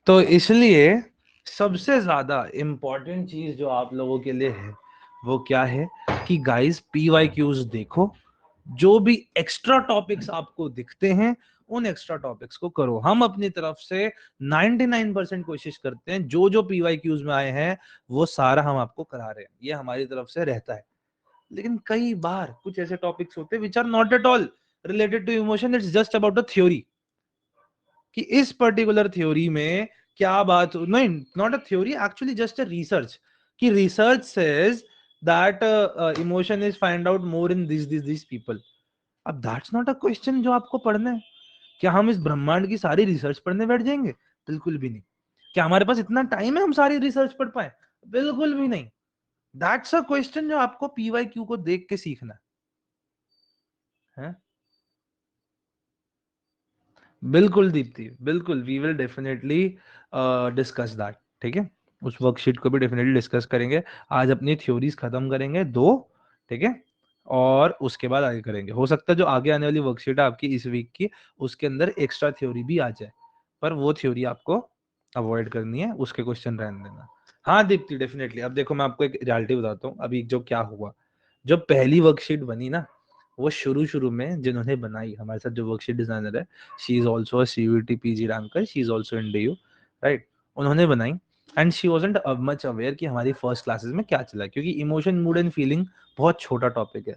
तो इसलिए सबसे ज्यादा इंपॉर्टेंट चीज जो आप लोगों के लिए है वो क्या है कि गाइस पीवाईक्यूज देखो, जो भी एक्स्ट्रा टॉपिक्स आपको दिखते हैं उन एक्स्ट्रा टॉपिक्स को करो। हम अपनी तरफ से 99% कोशिश करते हैं, जो जो पीवाईक्यूज में आए हैं वो सारा हम आपको करा रहे हैं, ये हमारी तरफ से रहता है। लेकिन कई बार कुछ ऐसे टॉपिक्स होते हैं which are not at all related to emotion, it's just about a theory, कि इस पर्टिकुलर थ्योरी में क्या बात, नहीं not a theory, actually just a research, कि research says that emotion is find out more in this people. अब दैट्स नॉट अ क्वेश्चन जो आपको पढ़ना है। क्या हम इस ब्रह्मांड की सारी रिसर्च पढ़ने बैठ जाएंगे? बिल्कुल भी नहीं। क्या हमारे पास इतना टाइम है हम सारी रिसर्च पढ़ पाए? बिल्कुल भी नहीं। दैट्स अ क्वेश्चन जो आपको पीवाईक्यू को देख के सीखना है। बिल्कुल दीप्ति, बिल्कुल, we will definitely discuss that. ठीक है, उस वर्कशीट को भी डेफिनेटली डिस्कस करेंगे। आज अपनी थ्योरीज खत्म करेंगे दो, ठीक है, और उसके बाद आगे करेंगे। हो सकता है जो आगे आने वाली वर्कशीट है आपकी इस वीक की, उसके अंदर एक्स्ट्रा थ्योरी भी आ जाए, पर वो थ्योरी आपको अवॉइड करनी है, उसके क्वेश्चन रहने देना। हाँ दीप्ति, डेफिनेटली। अब देखो मैं आपको एक रियलिटी बताता हूँ अभी जो क्या हुआ। जो पहली वर्कशीट बनी ना, वो शुरू शुरू में जिन्होंने बनाई, हमारे साथ जो वर्कशीट डिजाइनर है, she is also CUET PG ranker, she is also in DU, right, उन्होंने बनाई। And she wasn't much aware कि हमारी फर्स्ट क्लासेस में क्या चला है, क्योंकि इमोशन, मूड एंड फीलिंग बहुत छोटा टॉपिक है,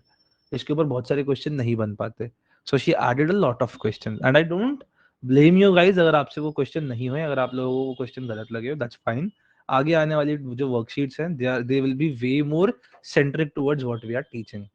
इसके ऊपर बहुत सारे क्वेश्चन नहीं बन पाते। So she added a lot of question, and I don't blame you guys अगर आपसे वो क्वेश्चन नहीं हुए, अगर आप लोगों को क्वेश्चन गलत लगे हो, दैट्स फाइन। आगे आने वाली जो वर्कशीट्स हैं they will be way more centric towards what we are teaching,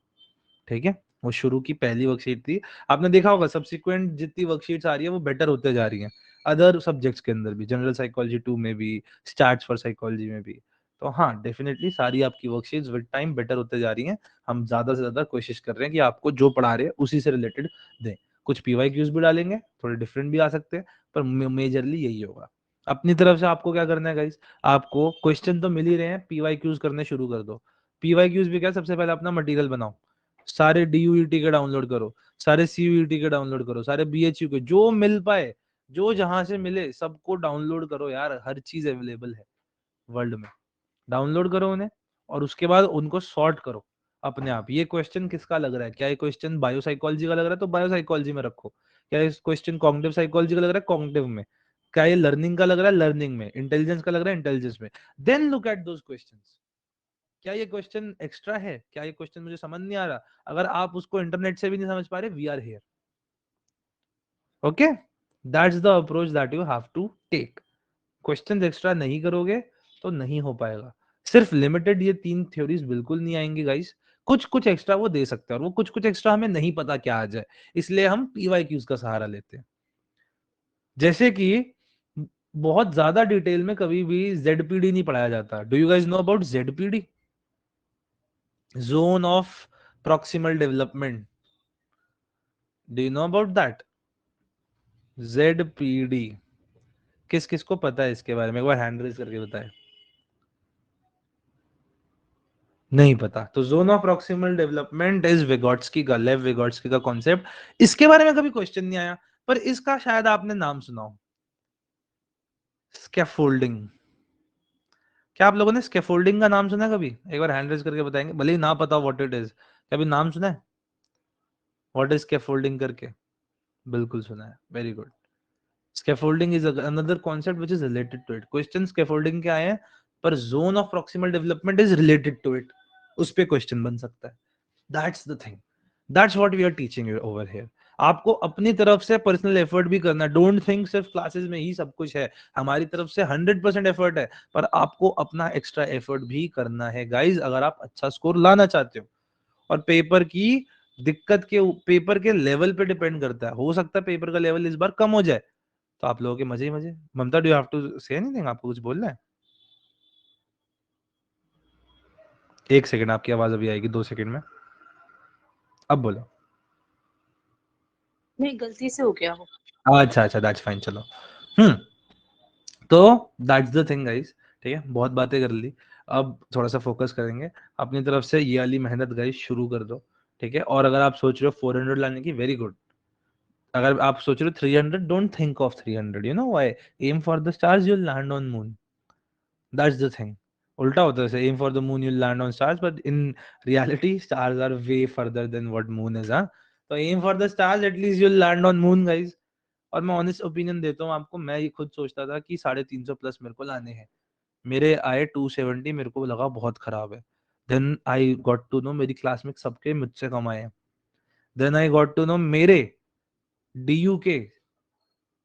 ठीक है। वो शुरू की पहली वर्कशीट थी, आपने देखा होगा सब्सिक्वेंट जितनी वर्कशीट्स आ रही है वो बेटर होते जा रही हैं अदर सब्जेक्ट्स के अंदर भी, जनरल साइकोलॉजी 2 में भी, स्टार्ट्स फॉर साइकोलॉजी में भी। तो हाँ, डेफिनेटली सारी आपकी वर्कशीट्स विद टाइम बेटर होते जा रही हैं। हम ज्यादा से ज्यादा कोशिश कर रहे हैं कि आपको जो पढ़ा रहे हैं उसी से रिलेटेड दें। कुछ पीवाईक्यूज भी डालेंगे, थोड़े डिफरेंट भी आ सकते हैं, पर मेजरली यही होगा। अपनी तरफ से आपको क्या करना है गाइस, आपको क्वेश्चन तो मिल ही रहे हैं, पीवाईक्यूज करने शुरू कर दो। पीवाईक्यूज भी क्या, सबसे पहले अपना मटेरियल बनाओ, सारे डीयूईटी के डाउनलोड करो, सारे सीयूईटी के डाउनलोड करो, सारे बीएचयू के, जो मिल पाए, जो जहां से मिले सबको डाउनलोड करो यार। हर चीज अवेलेबल है वर्ल्ड में, डाउनलोड करो उन्हें और उसके बाद उनको सॉर्ट करो अपने आप। ये क्वेश्चन किसका लग रहा है, क्या ये क्वेश्चन बायोसाइकोलॉजी का लग रहा है तो बायोसाइकोलॉजी में रखो, क्या ये क्वेश्चन कॉग्निटिव साइकोलॉजी का लग रहा है कॉग्निटिव में, क्या ये लर्निंग का लग रहा है लर्निंग में, इंटेलिजेंस का लग रहा है इंटेलिजेंस में। Then look at those questions. क्या ये क्वेश्चन एक्स्ट्रा है, क्या ये क्वेश्चन मुझे समझ नहीं आ रहा, अगर आप उसको इंटरनेट से भी नहीं समझ पा रहे, we are here, okay. That's the approach that you have to take. Question extra नहीं करोगे तो नहीं हो पाएगा। सिर्फ लिमिटेड ये 3 थ्योरीज बिल्कुल नहीं आएंगी गाइस, कुछ कुछ एक्स्ट्रा वो दे सकते हैं, और वो कुछ कुछ एक्स्ट्रा हमें नहीं पता क्या आ जाए, इसलिए हम पीवाईक्यूज का सहारा लेते हैं। जैसे कि बहुत ज्यादा डिटेल में कभी भी जेडपीडी नहीं पढ़ाया जाता। Do you guys know about ZPD, zone of proximal development? Do you know about that? ZPD किस किस को पता है इसके बारे में, एक बार हैंड रेज करके बताए। नहीं पता, तो zone of proximal development is Vygotsky का, लेव विगोट्स्की का कॉन्सेप्ट। इसके बारे में कभी क्वेश्चन नहीं आया, पर इसका शायद आपने नाम सुना हो, स्कैफोल्डिंग। क्या आप लोगों ने स्कैफोल्डिंग का नाम सुना है कभी? एक बार हैंड रेज करके बताएंगे, भले ही ना पता व्हाट इट इज, कभी नाम सुना है व्हाट इज स्कैफोल्डिंग करके? बिल्कुल सुना है, very good. Scaffolding is another concept which is related to it. Question scaffolding के आए हैं, पर zone of proximal development is related to it. उस पे क्वेश्चन बन सकता है। That's the thing. That's what we are teaching you over here. आपको अपनी तरफ से पर्सनल एफर्ट भी करना है। डोंट थिंक सिर्फ क्लासेस में ही सब कुछ है, हमारी तरफ से 100% एफर्ट है, पर आपको अपना एक्स्ट्रा एफर्ट भी करना है गाइज, अगर आप अच्छा स्कोर लाना चाहते हो। और पेपर की दिक्कत के, पेपर के लेवल पे डिपेंड करता है, हो सकता है पेपर का लेवल इस बार कम हो जाए, तो आप लोगों के मजे ही मजे। Mamta, do you have to say anything, आपको कुछ बोलना है? 1 सेकंड, आपकी आवाज अभी आएगी 2 सेकंड में, अब बोलो। नहीं, गलती से हो गया हो। अच्छा अच्छा, दैट्स फाइन, चलो। तो दैट्स द थिंग गाइस, ठीक है, बहुत बातें कर ली, अब थोड़ा सा फोकस करेंगे अपनी तरफ से। ये वाली मेहनत गाइस शुरू कर दो, ठीक है। और अगर आप सोच रहे हो 400 लाने की, वेरी गुड। अगर आप सोच रहे हो 300, don't think of 300, you know why, aim for the stars, you will land on moon. That's the thing. उल्टा होता है, aim for the moon you land on stars, but in reality stars are way further than what moon is. हाँ, तो aim for the stars, at least you land on moon guys. और मैं ऑनेस्ट ओपिनियन देता हूँ आपको, मैं ये खुद सोचता था कि 350 प्लस मेरे को लाने हैं, मेरे आए 270, मेरे को लगा बहुत खराब है। Then I got to know मेरी क्लास में सबके मुझसे कम आए हैं। Then I got to know मेरे डीयू के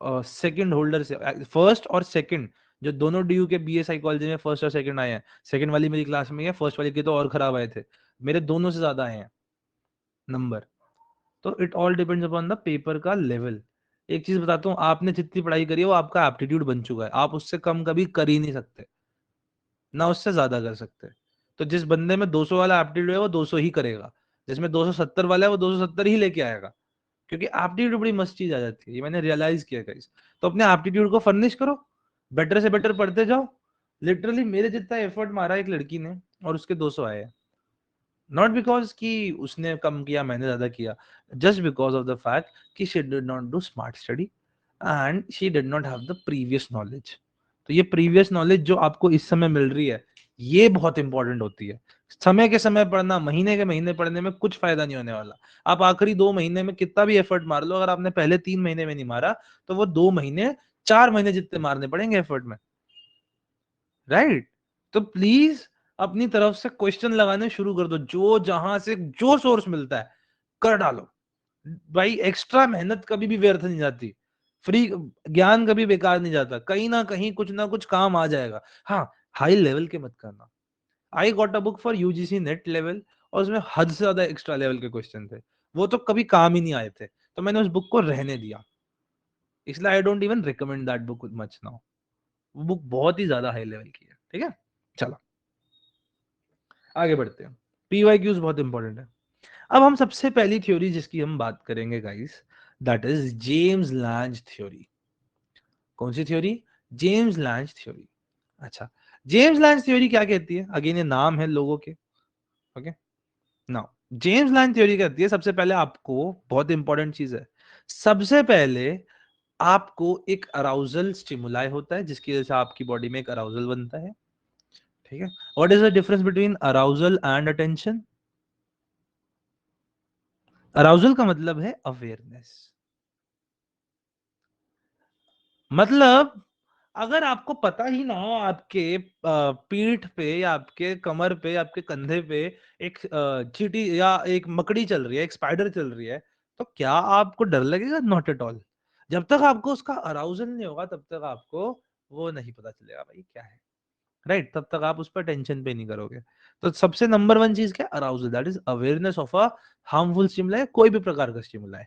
सेकंड होल्डर से, फर्स्ट और सेकंड, जो दोनों डीयू के बीए साइकोलॉजी में फर्स्ट और सेकंड आए हैं, सेकंड वाली मेरी क्लास में है, फर्स्ट वाली के तो और खराब आए थे, मेरे दोनों से ज्यादा आए हैं नंबर। तो it all depends upon the paper का लेवल। एक चीज बताता हूँ, आपने जितनी पढ़ाई करी है वो आपका एप्टीट्यूड बन चुका है, आप उससे कम कभी कर ही नहीं सकते, ना उससे ज्यादा कर सकते। तो जिस बंदे में 200 वाला एप्टीट्यूड है वो 200 ही करेगा, जिसमें 270 वाला है वो 270 ही लेके आएगा, क्योंकि एप्टीट्यूड बड़ी मस्त चीज आ जाती है, ये मैंने रियलाइज किया गाइस। तो अपने एप्टीट्यूड को फर्निश करो, बेटर से बेटर पढ़ते जाओ। लिटरली मेरे जितना एफर्ट मारा एक लड़की ने और उसके 200 आए हैं, नॉट बिकॉज कि उसने कम किया मैंने ज्यादा किया, just because of the fact कि she did not do smart study and she did not have the previous knowledge. तो ये प्रीवियस नॉलेज जो आपको इस समय मिल रही है, ये बहुत इंपॉर्टेंट होती है। समय के समय पढ़ना, महीने के महीने पढ़ने में कुछ फायदा नहीं होने वाला। आप आखिरी 2 महीने में कितना भी एफर्ट मार लो, अगर आपने पहले 3 महीने में नहीं मारा, तो वो 2 महीने 4 महीने जितने मारने पड़ेंगे एफर्ट में, राइट? तो प्लीज अपनी तरफ से क्वेश्चन लगाने शुरू कर दो, जो जहां से जो सोर्स मिलता है कर डालो भाई। एक्स्ट्रा मेहनत कभी भी व्यर्थ नहीं जाती, फ्री ज्ञान कभी बेकार नहीं जाता, कहीं ना कहीं कुछ ना कुछ काम आ जाएगा। हाँ, हाई लेवल के मत करना। I got a book for UGC net level और उसमें हद से ज्यादा एक्स्ट्रा लेवल के क्वेश्चन थे, वो तो कभी काम ही नहीं आए थे, तो मैंने उस बुक को रहने दिया। इसलिए I don't even recommend that book much now. वो बुक बहुत ही ज्यादा हाई लेवल की है। ठीक है, चलो आगे बढ़ते हैं। पीवाईक्यूज बहुत इंपॉर्टेंट है। अब हम सबसे पहली थ्योरी जिसकी हम बात करेंगे guys, that is James Lange theory. कौन सी थ्योरी? James Lange theory. अच्छा, जेम्स लैंज थ्योरी क्या कहती है? अगेन ये नाम है लोगों के। Okay, now James Lange theory कहती है, सबसे पहले आपको, बहुत इंपॉर्टेंट चीज है, सबसे पहले आपको एक अराउजल स्टिमुलाई होता है जिसकी वजह से आपकी बॉडी में एक अराउजल बनता है। ठीक है, what is the difference between arousal and attention? Arousal का मतलब है अवेयरनेस। मतलब अगर आपको पता ही ना हो आपके पीठ पे या आपके कमर पे या आपके कंधे पे एक चींटी या एक मकड़ी चल रही है, एक स्पाइडर चल रही है, तो क्या आपको डर लगेगा? Not at all. जब तक आपको उसका अराउजल नहीं होगा तब तक आपको वो नहीं पता चलेगा भाई क्या है, राइट? तब तक आप उस पर टेंशन पे नहीं करोगे। तो सबसे नंबर वन चीज क्या? Arousal, that is awareness of a harmful stimuli, कोई भी प्रकार का stimuli,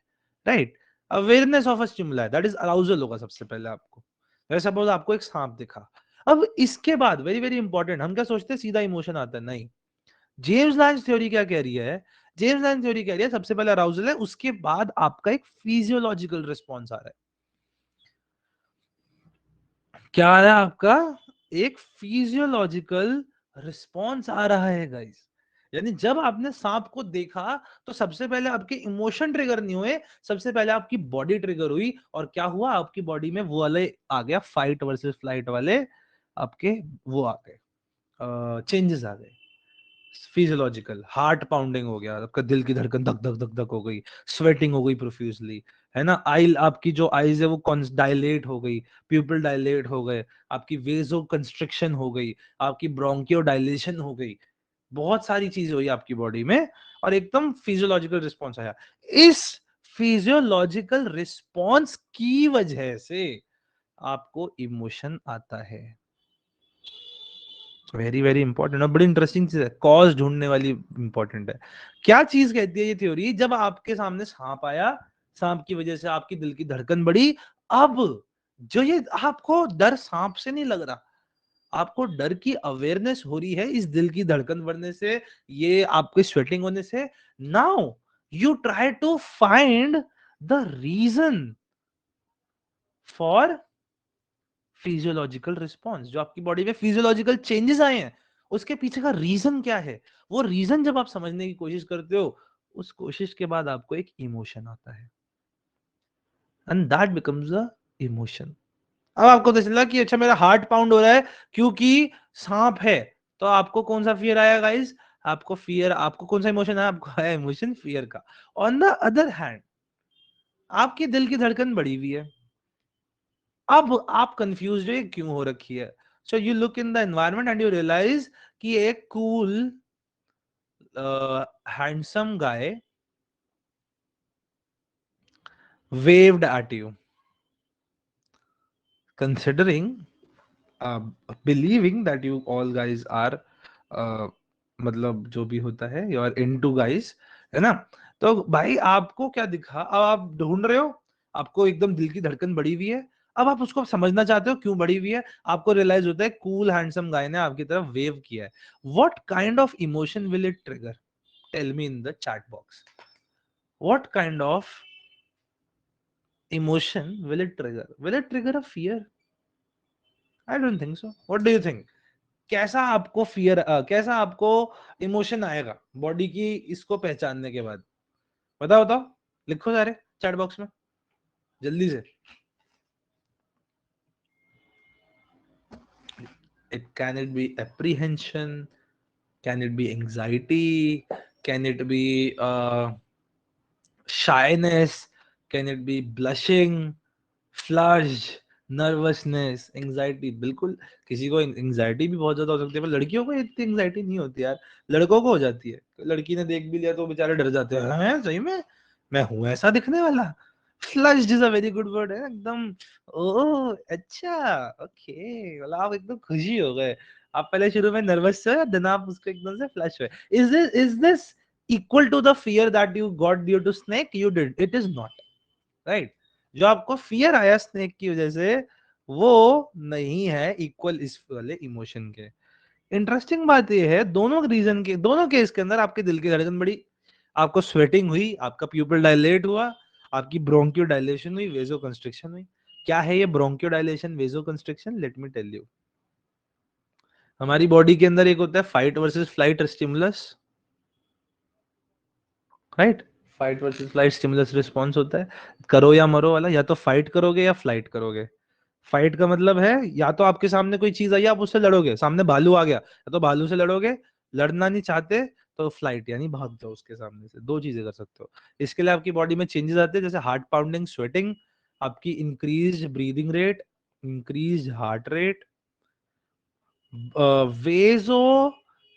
right? Awareness of a stimuli, that is arousal होगा सबसे पहले आपको। जैसे सपोज आपको एक सांप दिखा, अब इसके बाद वेरी वेरी इंपॉर्टेंट, हम क्या सोचते हैं सीधा इमोशन आता है, नहीं। जेम्स लैंज थ्योरी क्या कह रही है? जेम्स लैंज थ्योरी कह रही है सबसे पहले अराउजल है, उसके बाद आपका एक फिजियोलॉजिकल रिस्पॉन्स आ रहा है। क्या आ रहा है आपका? एक फिजियोलॉजिकल रिस्पॉन्स आ रहा है गाइस। यानी जब आपने सांप को देखा तो सबसे पहले आपके इमोशन ट्रिगर नहीं हुए, सबसे पहले आपकी बॉडी ट्रिगर हुई, और क्या हुआ? आपकी बॉडी में वो वाले आ गया, फाइट वर्सेस फ्लाइट वाले आपके वो आ गए, चेंजेस आ गए। फिजियोलॉजिकल हार्ट पाउंडिंग हो गया, आपका दिल की धड़कन धक धक धक धक हो गई, स्वेटिंग हो गई प्रोफ्यूजली, है ना? आई आपकी जो आईज है वो डायलेट हो गई, प्यूपिल डायलेट हो गए, आपकी वेजो कंस्ट्रिक्शन हो गई, आपकी ब्रोंकियो डायलेशन हो गई, बहुत सारी चीजें हुई आपकी बॉडी में, और एकदम फिजियोलॉजिकल रिस्पॉन्स आया। इस फिजियोलॉजिकल रिस्पॉन्स की वजह से आपको इमोशन आता है। वेरी वेरी इंपॉर्टेंट और बड़ी इंटरेस्टिंग चीज है, कॉज ढूंढने वाली इंपॉर्टेंट है। क्या चीज कहती है ये थ्योरी? जब आपके सामने सांप आया, सांप की वजह से आपकी दिल की धड़कन बढ़ी, अब जो ये आपको डर सांप से नहीं लग रहा, आपको डर की अवेयरनेस हो रही है इस दिल की धड़कन बढ़ने से, ये आपकी स्वेटिंग होने से। Now you try to find the reason for physiological response, जो आपकी बॉडी में फिजियोलॉजिकल चेंजेस आए हैं उसके पीछे का रीजन क्या है। वो रीजन जब आप समझने की कोशिश करते हो, उस कोशिश के बाद आपको एक इमोशन आता है, and that becomes a emotion. अब आपको पता चला कि अच्छा मेरा हार्ट पाउंड हो रहा है क्योंकि सांप है, तो आपको कौन सा फियर आया गाइस? आपको फियर, आपको कौन सा इमोशन आया? आपको आया इमोशन फियर का। ऑन द अदर हैंड आपकी दिल की धड़कन बढ़ी हुई है, अब आप कंफ्यूज हो, ये क्यों हो रखी है? So you look in the environment and you realise कि एक cool handsome guy waved at you, considering believing that you all guys are मतलब जो भी होता है you are into guys, है ना? तो भाई आपको क्या दिखा? अब आप ढूंढ रहे हो, आपको एकदम दिल की धड़कन बढ़ी हुई है, अब आप उसको समझना चाहते हो क्यों बढ़ी हुई है। आपको रियलाइज होता है कूल हैंडसम गाय ने आपकी तरफ वेव किया है। What kind of emotion will it trigger? Tell me in the chat box, what kind of emotion will it trigger? Will it trigger a fear? I don't think so. What do you think? कैसा आपको फियर, कैसा आपको इमोशन आएगा बॉडी की इसको पहचानने के बाद? बताओ बताओ, लिखो सारे चैट बॉक्स में जल्दी से। It can it be apprehension? Can it be anxiety? Can it be shyness? Can it be blushing, flush, nervousness, anxiety? बिल्कुल, किसी को एंजाइटी भी बहुत ज्यादा हो सकती है, पर लड़कियों को इतनी एंजाइटी नहीं होती यार, लड़कों को हो जाती है। लड़की ने देख भी लिया तो बेचारे डर जाते हैं, हैं सही में मैं हूं ऐसा दिखने वाला? Flushed is a very good word है एकदम। ओह अच्छा, ओके, मतलब आप एकदम खुशी हो गए, आप पहले शुरू में नर्वस थे, देन आप उसको एकदम से फ्लश हुए. Is this equal to the fear that you got due to snake? You did. It is not, right. जो आपको फियर आया स्नेक की वजह से, वो नहीं है इक्वल इस वाले इमोशन के. इंटरेस्टिंग बात ये है, दोनों रीजन के, दोनों केस के अंदर आपके दिल की धड़कन बढ़ी, आपको स्वेटिंग हुई, आपका प्यूपिल डायलेट हुआ, आपकी ब्रोंकियो डायलेशन हुई, वेजो कंस्ट्रिक्शन हुई. क्या है ये bronchodilation, vasoconstriction? Let me tell you. हमारी बॉडी के अंदर एक होता है fight versus flight stimulus, right. Fight versus flight stimulus response होता है, करो या मरो वाला. या तो फाइट करोगे या फ्लाइट करोगे. फाइट का मतलब है या तो आपके सामने कोई चीज आई, आप उससे लड़ोगे. सामने भालू आ गया, या तो भालू से लड़ोगे. लड़ना नहीं चाहते तो फ्लाइट यानी भाग जाओ उसके सामने से. दो चीजें कर सकते हो. इसके लिए आपकी बॉडी में चेंजेस आते हैं, जैसे हार्ट पाउंडिंग, स्वेटिंग, आपकी increase breathing rate, increase heart rate, वेजो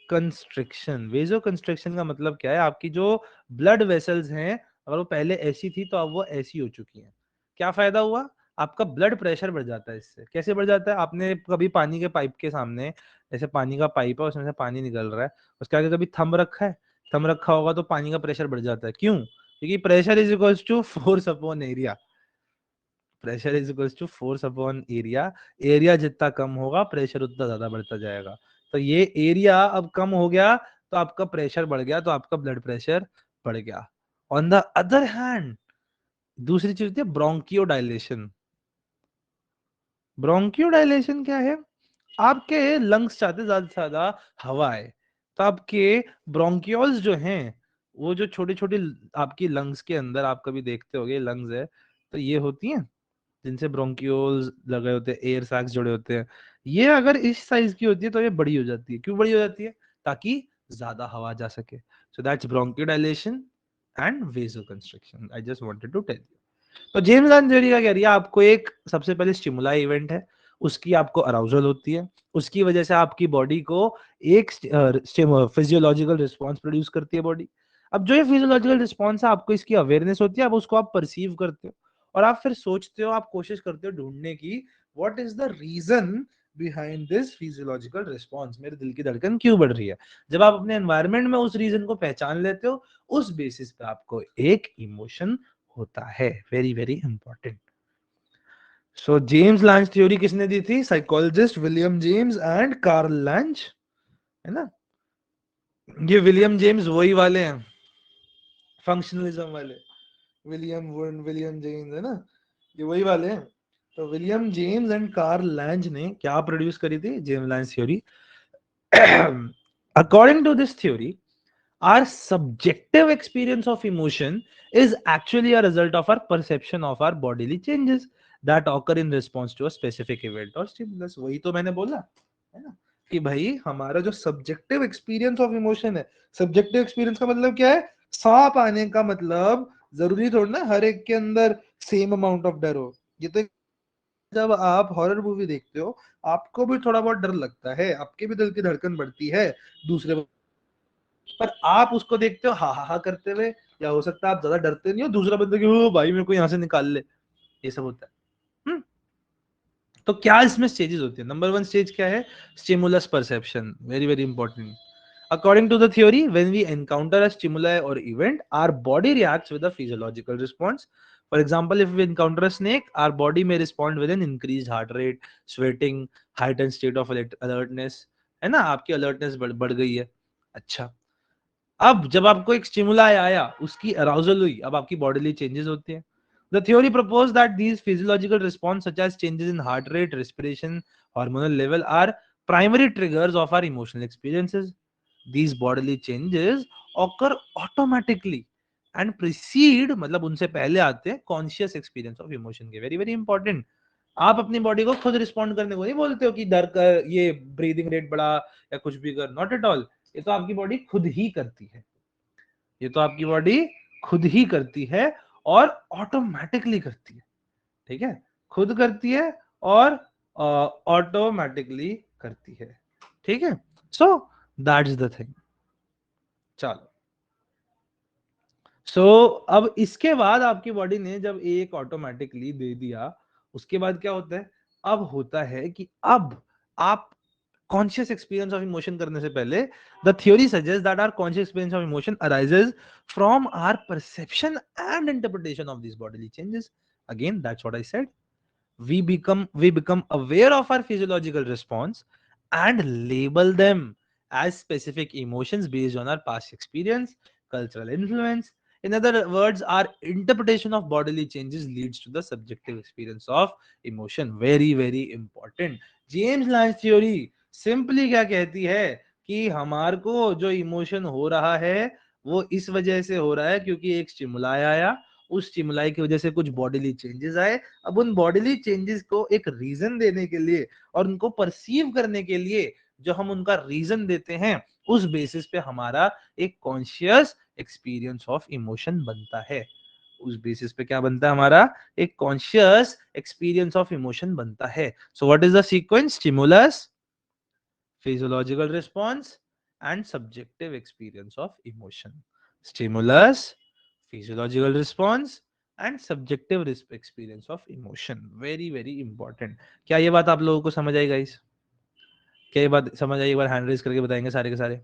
constriction. Vasoconstriction का मतलब क्या है? आपकी जो ब्लड वेसल्स हैं, अगर वो पहले ऐसी थी तो अब वो ऐसी हो चुकी हैं. क्या फायदा हुआ? आपका ब्लड प्रेशर बढ़ जाता है. इससे कैसे बढ़ जाता है? आपने कभी पानी के पाइप के सामने, जैसे पानी का पाइप है, उसमें से पानी निकल रहा है, उसके आगे कभी थंब रखा है? थंब रखा होगा तो पानी का प्रेशर बढ़ जाता है. क्यों? क्योंकि pressure is equals to force upon area. Pressure is equals to force upon area. Area जितना कम होगा, प्रेशर उतना ज्यादा बढ़ता जाएगा. तो ये एरिया अब कम हो गया तो आपका प्रेशर बढ़ गया, तो आपका ब्लड प्रेशर बढ़ गया. ऑन द अदर हैंड, दूसरी चीज होती है ब्रोंकियो डायलेशन. ब्रोंकियो डायलेशन क्या है? आपके लंग्स चाहते ज्यादा से ज्यादा हवा है, तो आपके ब्रोंकियोल्स जो हैं, वो जो छोटे छोटे आपकी लंग्स के अंदर, आप कभी देखते होगे लंग्स है, तो ये होती हैं जिनसे ब्रोंकियोल्स लगे होते हैं, एयर सैक्स जुड़े होते हैं. ये अगर इस साइज की होती है तो ये बड़ी हो जाती है. क्यों बड़ी हो जाती है? ताकि ज्यादा हवा जा सके. So that's bronchodilation and vasoconstriction. I just wanted to tell you. तो जेम्स लैन थ्योरी क्या कह रही है? आपको एक सबसे पहले स्टिमुलाई इवेंट है, उसकी आपको अराउजल होती है, उसकी वजह से आपकी बॉडी को एक फिजियोलॉजिकल रिस्पॉन्स प्रोड्यूस करती है बॉडी. अब जो ये फिजियोलॉजिकल रिस्पॉन्स है, आपको इसकी अवेयरनेस होती है, अब उसको आप परसीव करते हो, और आप फिर सोचते हो, आप कोशिश करते हो ढूंढने की, what is the reason behind this physiological response. मेरे दिल की धड़कन क्यों बढ़ रही है? जब आप अपने एनवायरनमेंट में उस रीजन को पहचान लेते हो, उस बेसिस पे आपको एक इमोशन होता है. Very very important. So James Lange theory किसने दी थी? Psychologist William James and Carl Lange, है ना. ये विलियम जेम्स वही वाले हैं, फंक्शनलिज्म वाले. विलियम जेम्स है ना, ये वही वाले हैं. तो William James and Carl Lange ने क्या प्रोड्यूस करी थी? James Lange theory. According to this theory, our subjective experience of emotion is actually a result of our perception of our bodily changes that occur in response to a specific event or stimulus. वही तो मैंने बोला है ना, कि भाई हमारा जो सब्जेक्टिव एक्सपीरियंस ऑफ इमोशन है, सब्जेक्टिव एक्सपीरियंस का मतलब क्या है? सांप आने का मतलब जरूरी थोड़ा ना हर एक के अंदर सेम अमाउंट ऑफ डर हो. ये तो जब आप हॉरर मूवी देखते हो, आपको भी थोड़ा बहुत डर लगता है, आपके भी दिल की धड़कन बढ़ती है दूसरे, पर आप उसको देखते हो हा हा हा करते हुए, या हो सकता है आप ज्यादा डरते नहीं हो, दूसरा बंदा कि ओ भाई मेरे को यहाँ से निकाल ले, ये सब होता है. तो क्या इसमें स्टेजेस होती है? नंबर 1 स्टेज क्या है? Stimulus perception. Very very important. According to the theory, when we encounter a stimuli or event, our body reacts with a physiological response. For example, if we encounter a snake, our body may respond with an increased heart rate, sweating, heightened state of alertness. है ना, आपकी alertness बढ़ गई है. अच्छा, अब जब आपको एक स्टिमुलाई आया, उसकी अराउजल हुई, अब आपकी बॉडीली चेंजेस होते हैं. The theory proposed that these physiological responses, such as changes in heart rate, respiration, hormonal level, are primary triggers of our emotional experiences. These bodily changes occur automatically and precede, मतलब उनसे पहले आते हैं conscious experience of emotion के. Very very important. आप अपनी बॉडी को खुद रिस्पॉन्ड करने को नहीं बोलते हो कि डर कर, ये ब्रीदिंग रेट बढ़ा या कुछ भी कर. Not at all. ये तो आपकी बॉडी खुद ही करती है, ये तो आपकी बॉडी खुद ही करती है और ऑटोमेटिकली करती है. ठीक है, खुद करती है और ऑटोमेटिकली करती है. ठीक है, सो दैट्स द थिंग. चलो, सो अब इसके बाद आपकी बॉडी ने जब एक ऑटोमेटिकली दे दिया, उसके बाद क्या होता है? अब होता है कि अब आप कॉन्शियस एक्सपीरियंस ऑफ इमोशन करने से पहले the theory suggest that our conscious experience of emotion arises from our perception and interpretation of these bodily changes. Again, that's what I said. We become aware of our physiological response and label them as specific emotions based on our past experience, cultural influence. In other words, our interpretation of bodily changes leads to the subjective experience of emotion. Very very important. James lance theory simply क्या कहती है कि हमार को जो इमोशन हो रहा है वो इस वजह से हो रहा है क्योंकि एक स्टिमुलाई आया, उस स्टिमुलाई की वजह से कुछ बॉडीली चेंजेस आए। अब उन बॉडीली चेंजेस को एक रीजन देने के लिए और उनको परसीव करने के लिए जो हम उनका रीजन देते हैं उस बेसिस पे हमारा एक कॉन्शियस एक्सपीरियंस ऑफ इमोशन बनता है। उस बेसिस पे क्या बनता है हमारा एक कॉन्शियस एक्सपीरियंस ऑफ इमोशन बनता है। So what is the sequence? Stimulus, physiological response and subjective experience of emotion. Stimulus, physiological response and subjective experience of emotion. Very very important. क्या ये बात आप लोगों को समझ आई गाइस? क्या ये बात समझ आई? एक बार हैंड रेज करके बताएंगे सारे के सारे।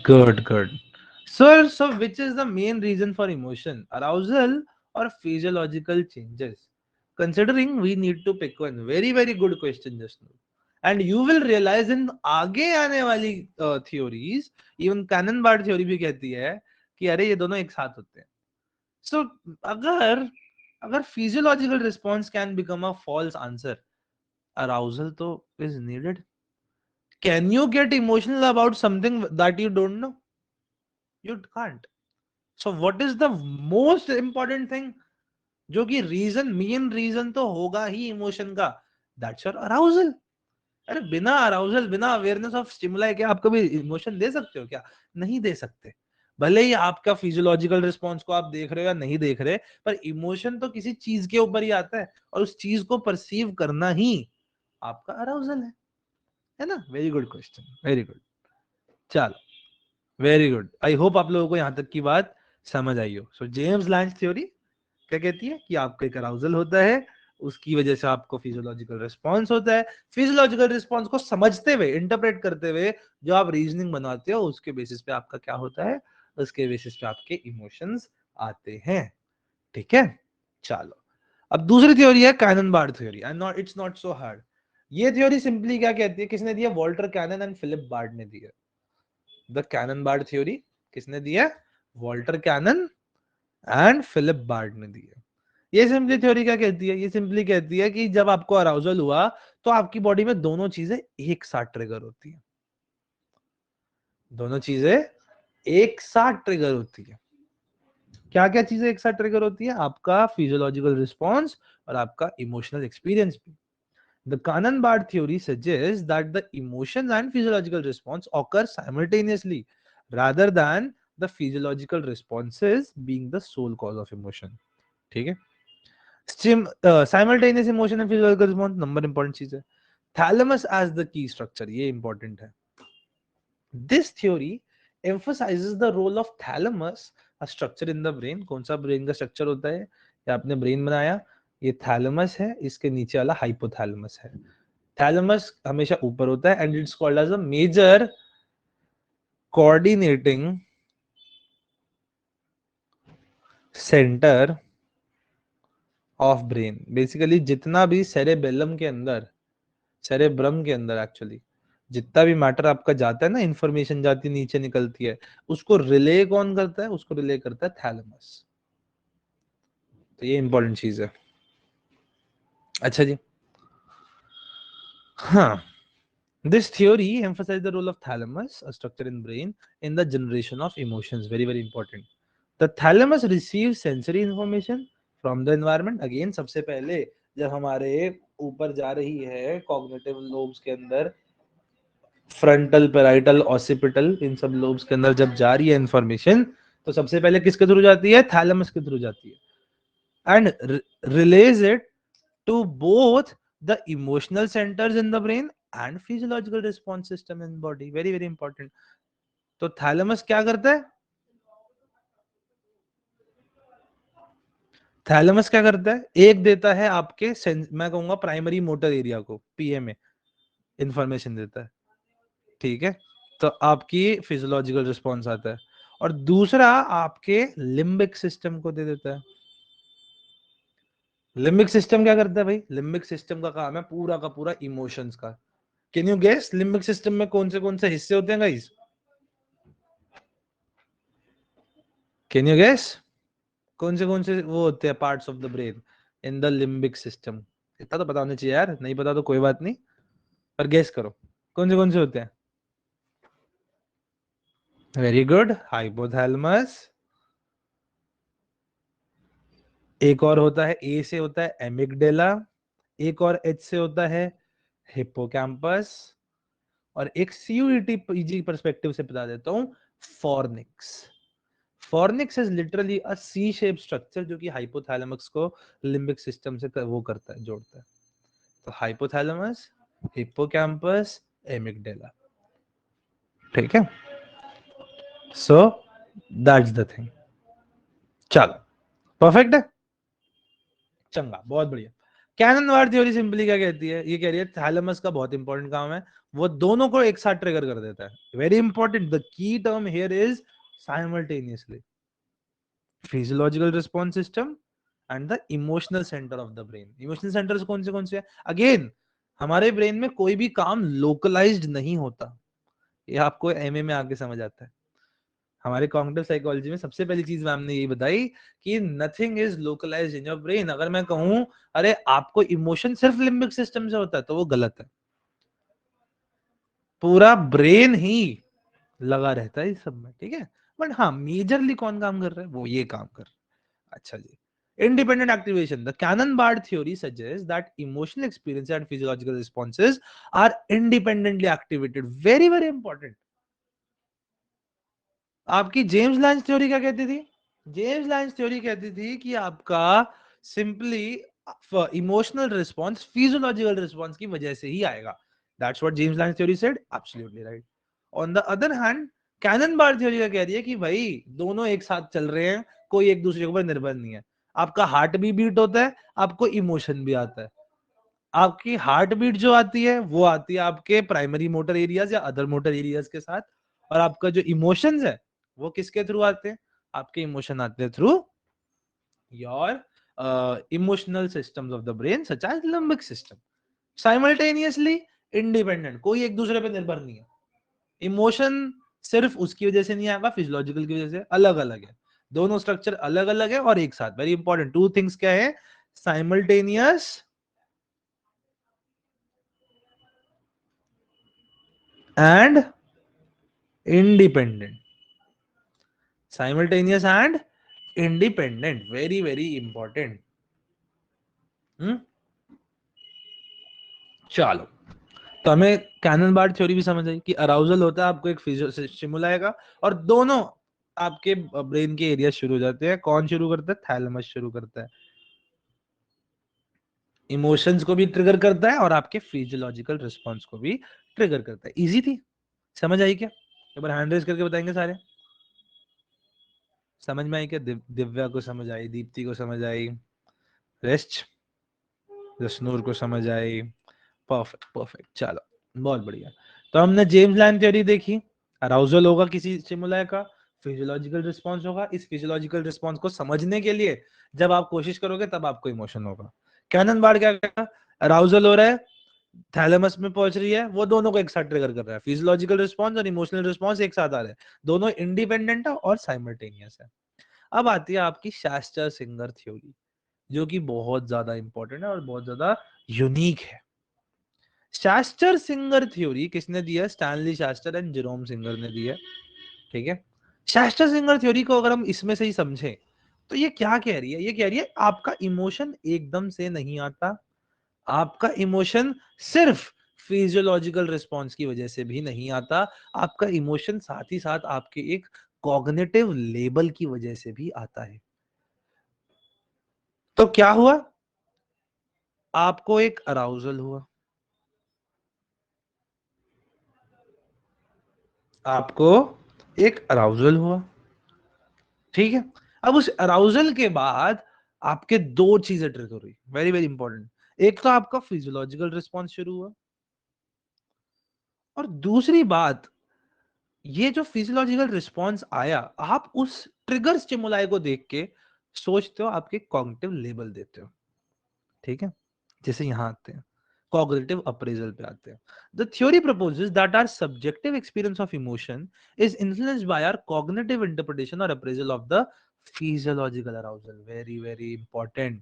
Good. So which is the main reason for emotion? Arousal or physiological changes? Considering we need to pick one. Very very good question just now. And you will realize in आगे आने वाली theories, even Cannon-Bard theory भी कहती है कि अरे ये दोनों एक साथ होते हैं। So अगर physiological response can become a false answer, arousal तो is needed. Can you get emotional about something that you don't know? You can't. So what is the most important thing? जो कि रीजन, मेन रीजन तो होगा ही इमोशन का, दैट्स योर अराउजल। अरे बिना अराउजल, बिना अवेयरनेस ऑफ स्टिमुलाई के आप कभी इमोशन दे सकते हो क्या? नहीं दे सकते। भले ही आपका फिजियोलॉजिकल रिस्पॉन्स को आप देख रहे हो या नहीं देख रहे, पर इमोशन तो किसी चीज के ऊपर ही आता है और उस चीज को परसीव करना ही आपका अराउजल है ना? Very good question, very good. चलो, वेरी गुड। आई होप आप लोगों को यहां तक की बात समझ आई हो। सो जेम्स लांस थ्योरी क्या कहती है कि आपका एक अराउजल होता है, उसकी वजह से आपको फिजियोलॉजिकल रिस्पांस होता है। फिजियोलॉजिकल रिस्पांस को समझते हुए, इंटरप्रेट करते हुए जो आप रीजनिंग बनाते हो उसके बेसिस पे आपका क्या होता है, उसके बेसिस पे आपके इमोशंस आते हैं। ठीक है, चलो अब दूसरी थ्योरी है Cannon Bard theory. And not, it's not so hard. ये थ्योरी सिंपली क्या कहती है, किसने दी है? Walter Cannon and Philip Bard ने दी है। द कैनन-बार्ड थ्योरी किसने दी है? Walter Cannon and Philip Bard ने दी है। ये सिंपली थ्योरी क्या कहती है? ये सिंपली कहती है कि जब आपको अराउजल हुआ तो आपकी बॉडी में दोनों चीजें एक साथ ट्रिगर होती है। दोनों चीजें एक साथ ट्रिगर होती है। क्या क्या चीजें एक साथ ट्रिगर होती है? आपका फिजियोलॉजिकल रिस्पॉन्स और आपका इमोशनल एक्सपीरियंस भी। The Cannon-Bard theory suggests that the emotions and physiological response occur simultaneously rather than the physiological responses being the sole cause of emotion. ठीक है? Simultaneous emotion and physiological response number important चीज है। Thalamus as the key structure, ये इंपॉर्टेंट है। This theory emphasizes the role of thalamus, a structure in the brain. कौन सा ब्रेन का स्ट्रक्चर होता है? ये आपने ब्रेन बनाया, ये थैलेमस है, इसके नीचे वाला हाइपोथैलेमस है। थैलेमस हमेशा ऊपर होता है and it's called as a major coordinating centre of brain. Basically जितना भी सेरेबेलम के अंदर, सेरेब्रम के अंदर एक्चुअली जितना भी मैटर आपका जाता है ना, इंफॉर्मेशन जाती नीचे निकलती है, उसको रिले कौन करता है? उसको रिले करता है थैलेमस। तो ये इंपॉर्टेंट चीज है। अच्छा जी, हाँ, this theory emphasizes the role of thalamus, a structure in brain, in the generation of emotions. Very very important. The thalamus receives sensory information from the environment. Again, सबसे पहले जब हमारे ऊपर जा रही है कॉग्निटिव लोब्स के अंदर, फ्रंटल, पैराइटल, ऑसिपिटल, इन सब लोब्स के अंदर जब जा रही है इंफॉर्मेशन, तो सबसे पहले किसके थ्रू जाती है? थैलेमस के थ्रू जाती है and release it to both the emotional centers in the brain and physiological response system in body. Very very important. तो थैलेमस क्या करता है? थैलेमस क्या करता है, एक देता है आपके मैं कहूंगा प्राइमरी मोटर एरिया को, पीएमए इंफॉर्मेशन देता है, ठीक है, तो आपकी फिजियोलॉजिकल रिस्पॉन्स आता है, और दूसरा आपके लिम्बिक सिस्टम को दे देता है। लिम्बिक सिस्टम क्या करता है भाई, लिम्बिक सिस्टम का काम है पूरा का पूरा इमोशंस का। Can you guess limbic system में कौन से हिस्से होते हैं गाइस? कैन यू गेस कौन से वो होते हैं parts of the brain in the limbic system? इतना तो पता होना चाहिए यार, नहीं पता तो कोई बात नहीं, पर गेस करो कौन से होते हैं। वेरी गुड, हाइपोथैलेमस, एक और होता है, ए से होता है एमिगडेला, एक और एच से होता है हिप्पोकैम्पस, और एक सीयूईटी पीजी परस्पेक्टिव से बता देता हूं, fornix. Fornix is literally a C shape structure जो कि हाइपोथैलेमस को लिम्बिक सिस्टम से वो करता है, जोड़ता है। तो हाइपोथैलेमस, हिप्पोकैम्पस, एमिगडेला, ठीक है। So that's the thing. चलो परफेक्ट है, चंगा, बहुत बढ़िया। कैनन बार थ्योरी सिंपली क्या कहती है, ये कह रही है थैलेमस का बहुत इंपॉर्टेंट काम है, वो दोनों को एक साथ ट्रिगर कर देता है। Very important, the key term here is simultaneously, physiological response system and the emotional centre of the brain. Emotional centres कौन से हैं? अगेन हमारे ब्रेन में कोई भी काम लोकलाइज्ड नहीं होता, ये आपको एमए में आके समझ आता है। हमारे कॉग्निटिव साइकोलॉजी में सबसे पहली चीज मैम ने यही बताई कि nothing is localised in your brain. अगर मैं कहूं अरे आपको इमोशन सिर्फ लिम्बिक सिस्टम से होता है, तो वो गलत है, पूरा ब्रेन ही लगा रहता है इस सब में, ठीक है। बट हाँ, मेजरली कौन काम कर रहा है, वो ये काम कर रहा है। अच्छा जी, independent activation. The Cannon-Bard theory suggests that emotional experience and physiological responses are independently activated. Very very important. आपकी जेम्स लैंस थ्योरी क्या कहती थी? जेम्स लैंस थ्योरी कहती थी कि आपका simply emotional response physiological response की वजह से ही आएगा। That's what James Lange theory said, absolutely right. On the other hand Cannon Bard theory क्या कह रही है कि भाई दोनों एक साथ चल रहे हैं, कोई एक दूसरे के ऊपर निर्भर नहीं है। आपका हार्ट भी बीट होता है, आपको इमोशन भी आता है। आपकी हार्ट बीट जो आती है वो आती है आपके प्राइमरी मोटर एरियाज या अदर मोटर एरियाज के साथ, और आपका जो इमोशंस है वो किसके थ्रू आते हैं? आपके इमोशन आते हैं through your emotional systems of the brain such as limbic system. Simultaneously independent, कोई एक दूसरे पे निर्भर नहीं है। इमोशन सिर्फ उसकी वजह से नहीं आएगा, फिजियोलॉजिकल की वजह से, अलग अलग है दोनों स्ट्रक्चर, अलग अलग है और एक साथ। वेरी इंपॉर्टेंट टू थिंग्स क्या है, simultaneous and independent. Simultaneous and independent, very very important. चलो, तो हमें कैनन बार्ड थ्योरी भी समझ आई कि अराउजल होता है, आपको एक स्टिमुला आएगा और दोनों आपके ब्रेन के एरिया शुरू हो जाते हैं। कौन शुरू करता है? थैलेमस शुरू करता है, इमोशंस को भी ट्रिगर करता है और आपके फिजियोलॉजिकल रिस्पॉन्स को भी ट्रिगर करता है। इजी थी, समझ आई क्या? एक बार हैंड रेज करके बताएंगे सारे, समझ में आई क्या? दिव्या को समझ आई, दीप्ति को समझ आई, रेस्ट जसनूर को समझ आई, परफेक्ट परफेक्ट, चलो बहुत बढ़िया। तो हमने जेम्स लाइन थ्योरी देखी, अराउजल होगा किसी स्टिमुलाई का, फिजियोलॉजिकल रिस्पांस होगा। इस फिजियोलॉजिकल रिस्पांस को समझने के लिए जब आप कोशिश करोगे तब आपको इमोशन होगा। कैनन बार्ड क्या करेगा, अराउजल हो रहा है, थैलेमस में पहुंच रही है, वो दोनों को एक साथ ट्रिगर कर रहा है, फिजियोलॉजिकल रिस्पांस और इमोशनल रिस्पांस एक साथ आ रहे हैं, दोनों इंडिपेंडेंट है और साइमल्टेनियस है। अब आती है आपकी शास्टर सिंगर थ्योरी, जो कि बहुत ज्यादा इंपॉर्टेंट है और बहुत ज्यादा यूनिक है। शास्टर सिंगर थ्योरी किसने दी है? स्टैनली शास्टर एंड जेरोम सिंगर ने दी है, ठीक है। शास्टर सिंगर थ्योरी को अगर हम इसमें से ही समझें तो ये क्या कह रही है? ये कह रही है आपका इमोशन एकदम से नहीं आता, आपका इमोशन सिर्फ फिजियोलॉजिकल रिस्पॉन्स की वजह से भी नहीं आता, आपका इमोशन साथ ही साथ आपके एक कॉग्निटिव लेवल की वजह से भी आता है। तो क्या हुआ? आपको एक अराउजल हुआ, आपको एक अराउजल हुआ, ठीक है। अब उस अराउजल के बाद आपके दो चीजें ट्रिगर हुई, वेरी वेरी इंपॉर्टेंट। एक तो आपका फिजियोलॉजिकल रिस्पॉन्स शुरू हुआ, और दूसरी बात, ये जो फिजियोलॉजिकल रिस्पॉन्स आया, आप उस ट्रिगर स्टिमुलाई को देख के सोचते हो, आपके कॉग्निटिव लेबल देते हो, ठीक है। जैसे यहां आते हैं, cognitive appraisal पे आते हैं। The theory proposes that our subjective experience of emotion is influenced by our cognitive interpretation or appraisal of the physiological arousal. Very very important.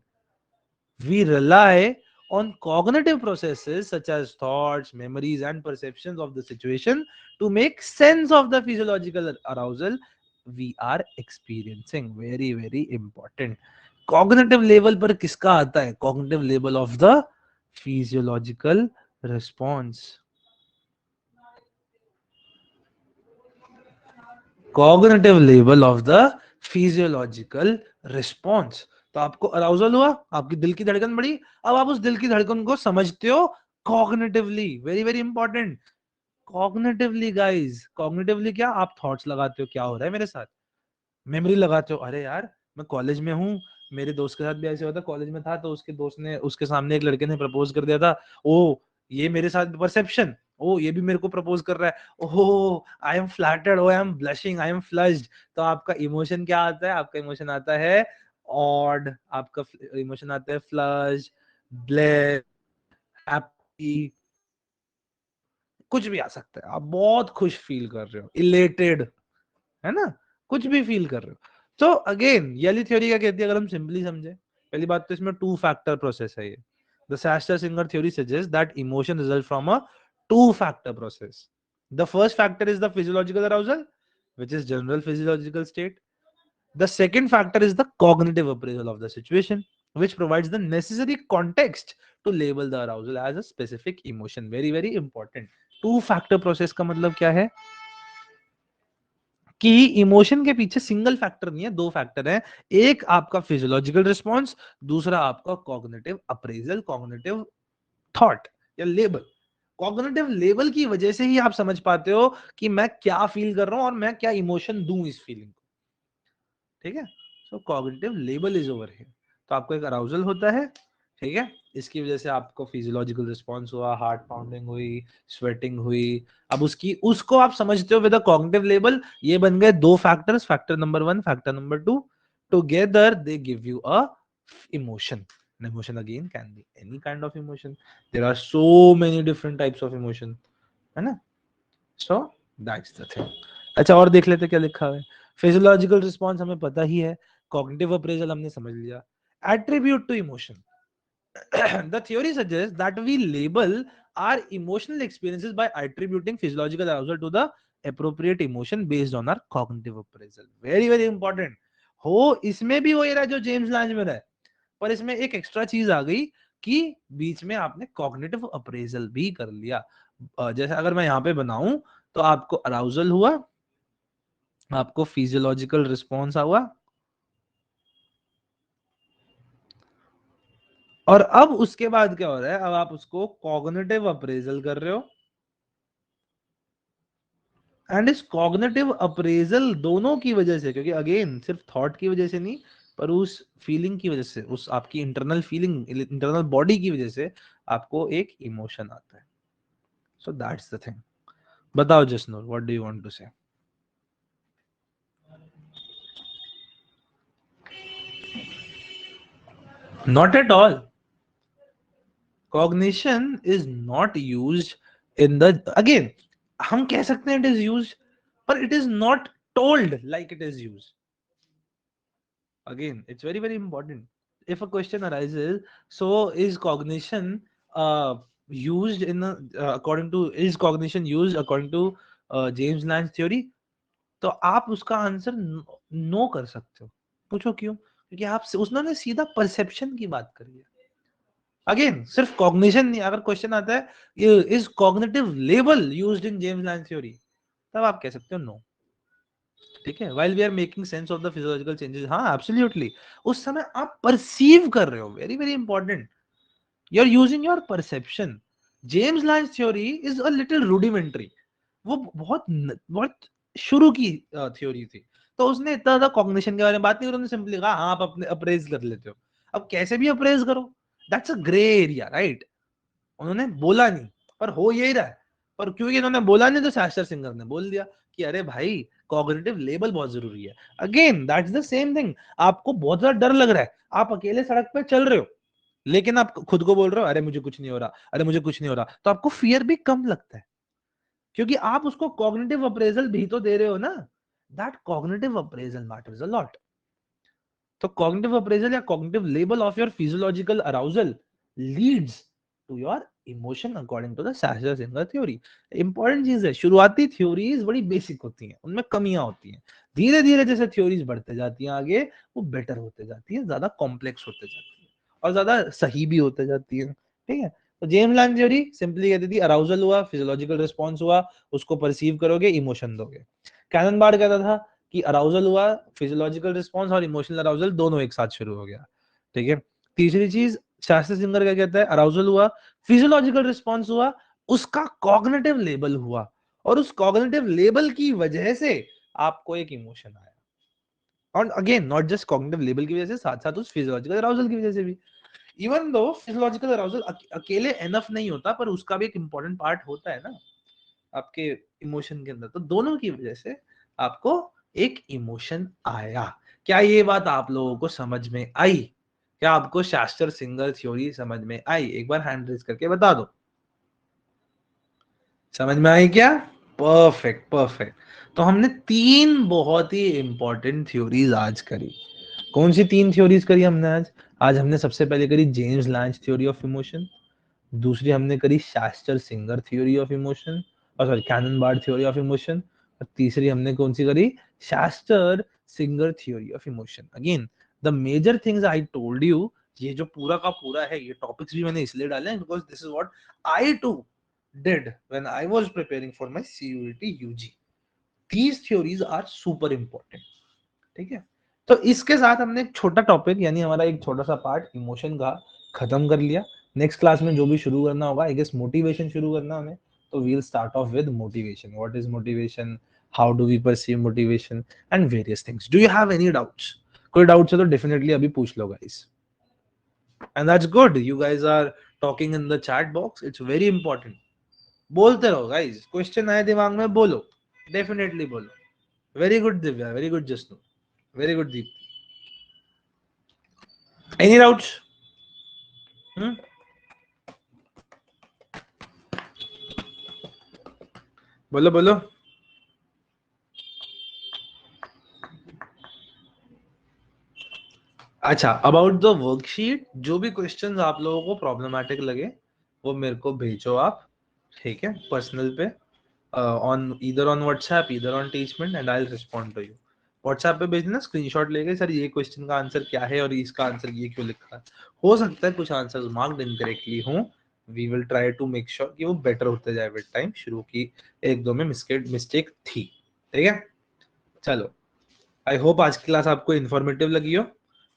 We rely on cognitive processes such as thoughts, memories, and perceptions of the situation to make sense of the physiological arousal we are experiencing. Very very important. Cognitive level पर किसका आता है? Cognitive level of the physiological response. Cognitive level of the physiological response. तो आपको अराउजल हुआ, आपकी दिल की धड़कन बढ़ी, अब आप उस दिल की धड़कन को समझते हो cognitively. Very very important, cognitively guys. Cognitively क्या? आप थॉट्स लगाते हो, क्या हो रहा है मेरे साथ। मेमोरी लगाते हो, अरे यार मैं कॉलेज में हूँ, मेरे दोस्त के साथ भी ऐसे होता, कॉलेज में था तो उसके दोस्त ने, उसके सामने एक लड़के ने प्रपोज कर दिया था, ओ ये मेरे साथ परसेप्शन, ओ ये भी मेरे को प्रपोज कर रहा है, oh I am flattered, oh I am blushing, I am flushed. तो आपका इमोशन क्या आता है? आपका इमोशन आता है ऑड, आपका इमोशन आता है फ्लश, ब्लेस, हैप्पी, कुछ भी आ सकता है। आप बहुत खुश फील कर रहे हो, इलेटेड, है ना, कुछ भी फील कर रहे हो। तो अगेन येली थ्योरी क्या कहती है, अगर हम सिंपली समझे, पहली बात तो इसमें टू फैक्टर प्रोसेस है ये। The Schachter Singer theory suggest that emotion result from a two factor process. The first factor is the physiological arousal which is general physiological state. The second factor is the cognitive appraisal of the situation, which provides the necessary context to label the arousal as a specific emotion. Very very important. Two factor process का मतलब क्या है कि इमोशन के पीछे सिंगल फैक्टर नहीं है, दो फैक्टर है। एक आपका फिजियोलॉजिकल रिस्पॉन्स, दूसरा आपका कॉग्निटिव अप्रेजल, कॉग्निटिव थॉट या लेबल। कॉग्निटिव लेबल की वजह से ही आप समझ पाते हो कि मैं क्या फील कर रहा हूं और मैं क्या इमोशन दूं इस फीलिंग को, ठीक है। So cognitive label is over here. तो आपको एक अराउजल होता है, ठीक है, इसकी वजह से आपको फिजियोलॉजिकल रिस्पॉन्स हुआ, हार्ट पाउंडिंग हुई, स्वेटिंग हुई। अब उसको आप समझते हो विद अ कॉग्निटिव लेबल। ये बन गए दो factors, factor number 1, factor number 2। Together they give you a emotion. An emotion again can be any kind of emotion. There are so many different types of emotion, है ना। So that's the thing. अच्छा, और देख लेते क्या लिखा है। फिजियोलॉजिकल रिस्पॉन्स हमें पता ही है, कॉग्निटिव अप्रेजल हमने समझ लिया। Attribute to emotion. The theory suggests that we label our emotional experiences by attributing physiological arousal to the appropriate emotion based on our cognitive appraisal. Very very important. हो इसमें भी वही रहा जो जेम्स लैंज में रहा है, पर इसमें एक एक्स्ट्रा चीज आ गई कि बीच में आपने कॉग्निटिव अप्रेजल भी कर लिया। जैसे अगर मैं यहाँ पे बनाऊं, तो आपको अराउजल हुआ, आपको फिजियोलॉजिकल रिस्पॉन्स हुआ, और अब उसके बाद क्या हो रहा है, अब आप उसको कॉग्निटिव अप्रेजल कर रहे हो। एंड इस कॉग्निटिव अप्रेजल दोनों की वजह से, क्योंकि अगेन सिर्फ थॉट की वजह से नहीं, पर उस फीलिंग की वजह से, उस आपकी इंटरनल फीलिंग, इंटरनल बॉडी की वजह से आपको एक इमोशन आता है। So that's the thing. बताओ Jasnoor, what do you want to say? Not at all. Cognition is not used in the, again हम कह सकते हैं it is used, but it is not told like it is used. Again, it's very very important. If a question arises, so is cognition used in according to, is cognition used according to James Lange theory? तो आप उसका आंसर नो कर सकते हो। पूछो क्यों? क्योंकि आप उसने सीधा परसेप्शन की बात करी है। अगेन सिर्फ कॉग्निशन नहीं, अगर क्वेश्चन आता है is cognitive label used in James Lange theory, तब आप कह सकते हो नो, ठीक है। While we are making sense of the physiological changes, हाँ एब्सोल्युटली, उस समय आप परसीव कर रहे हो, very very important, you are using your perception. James Lange theory is a little rudimentary, वो बहुत बहुत शुरू की थ्योरी थी, तो उसने इतना ज्यादा कॉग्निशन के बारे में बात नहीं करी, उन्होंने सिंपली कहा हाँ आप अपने अप्रेज कर लेते हो, अब कैसे भी अप्रेज करो, that's a grey area, right. उन्होंने बोला नहीं पर हो यही रहा है, पर क्योंकि इन्होंने बोला नहीं तो शास्त्र सिंगर ने बोल दिया कि अरे भाई कॉग्निटिव लेवल बहुत जरूरी है। Again that's the same thing, आपको बहुत ज्यादा डर लग रहा है, आप अकेले सड़क पे चल रहे हो लेकिन आप खुद को बोल रहे हो अरे मुझे कुछ नहीं हो रहा, अरे मुझे कुछ नहीं हो रहा, तो आपको फियर भी कम लगता है क्योंकि आप उसको कॉग्निटिव अप्रेजल भी तो दे रहे हो ना। That cognitive appraisal matters a lot. तो कॉग्निटिव अप्रेजल या cognitive level of your physiological arousal leads to your emotion according to the Schachter Singer theory. Important चीज है, शुरुआती थ्योरीज बड़ी बेसिक होती हैं, उनमें कमियां होती हैं, धीरे धीरे जैसे थ्योरीज बढ़ते जाती हैं आगे वो बेटर होते जाती है, ज्यादा कॉम्प्लेक्स होते जाती है और ज्यादा सही भी होते जाती है। ठीक है, तो जेम्स लैंग थ्योरी सिंपली कहती थी अराउजल हुआ, फिजियोलॉजिकल रिस्पॉन्स हुआ, उसको परसीव करोगे, इमोशन दोगे। कैनन बार्ड कहता था कि अराउजल हुआ, फिजियोलॉजिकल रिस्पॉन्स और इमोशनल अराउजल दोनों एक साथ शुरू हो गया। ठीक है, तीसरी चीज शास्त्र सिंगर क्या कहता है, अराउजल हुआ, फिजियोलॉजिकल रिस्पॉन्स हुआ, उसका कॉग्निटिव लेवल हुआ और उस कॉग्निटिव लेवल की वजह से आपको एक इमोशन आया। और again not just cognitive level की वजह से, साथ साथ उस फिजियोलॉजिकल अराउजल की वजह से भी। इवन दो फिजियोलॉजिकल अराउजल अकेले एनफ नहीं होता पर उसका भी एक इंपॉर्टेंट पार्ट होता है ना आपके इमोशन के अंदर, तो दोनों की वजह से आपको एक इमोशन आया। क्या ये बात आप लोगों को समझ में आई? क्या आपको शास्त्र सिंगर थ्योरी समझ में आई? एक बार हैंड रेज करके बता दो, समझ में आई क्या? Perfect perfect. तो हमने तीन बहुत ही इंपॉर्टेंट थ्योरीज आज करी। कौन सी तीन थ्योरीज करी हमने आज? आज हमने सबसे पहले करी James Lange theory of emotion, दूसरी हमने करी Schachter Singer theory of emotion, और sorry Cannon Bard theory of emotion, और तीसरी हमने कौन सी करी? Schachter Singer theory of emotion. Again the major things I told you, ये जो पूरा का पूरा है, ये टॉपिक्स भी मैंने इसलिए डाले हैं because this is what I too did when I was preparing for my CUET UG. These theories are super important. ठीक है, तो इसके साथ हमने एक छोटा टॉपिक यानी हमारा एक छोटा सा पार्ट इमोशन का खत्म कर लिया। नेक्स्ट क्लास में जो भी शुरू करना होगा, आई गेस मोटिवेशन शुरू करना हमें, तो we'll start off with motivation. What is motivation, how do we perceive motivation and various things. Do you have any doubts? कोई डाउट्स है तो डेफिनेटली अभी पूछ लो guys. And that's good, you guys are talking in the chat box, it's very important. बोलते रहो गाइस, क्वेश्चन आए दिमाग में बोलो, डेफिनेटली बोलो। Very good Divya, very good Jasnoor, very good Deep. Any doubts? बोलो बोलो। अच्छा, अबाउट द वर्कशीट, जो भी क्वेश्चंस आप लोगों को प्रॉब्लमैटिक लगे वो मेरे को भेजो आप, ठीक है, पर्सनल पे, on either on WhatsApp either on Teachmint and I will respond to you. WhatsApp पे भेजना स्क्रीनशॉट लेके, सर ये क्वेश्चन का आंसर क्या है और इसका आंसर ये क्यों लिखा है। हो सकता है कुछ आंसर्स मार्क्ड इनकरेक्टली हों, we will try to make sure कि वो बेटर होते जाए विद टाइम। शुरू की एक दो में मिस्टेक थी, ठीक है। चलो, आई होप आज की क्लास आपको इन्फॉर्मेटिव लगी हो।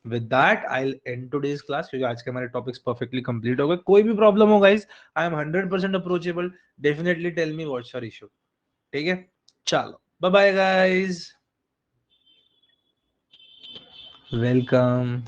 With that I will and today's class, क्योंकि आज के हमारे टॉपिक्स परफेक्टली कंप्लीट हो गए। कोई भी प्रॉब्लम हो guys, I am 100% approachable, definitely tell me what's your issue, ठीक है। चलो, बाय बाय गाइस, वेलकम।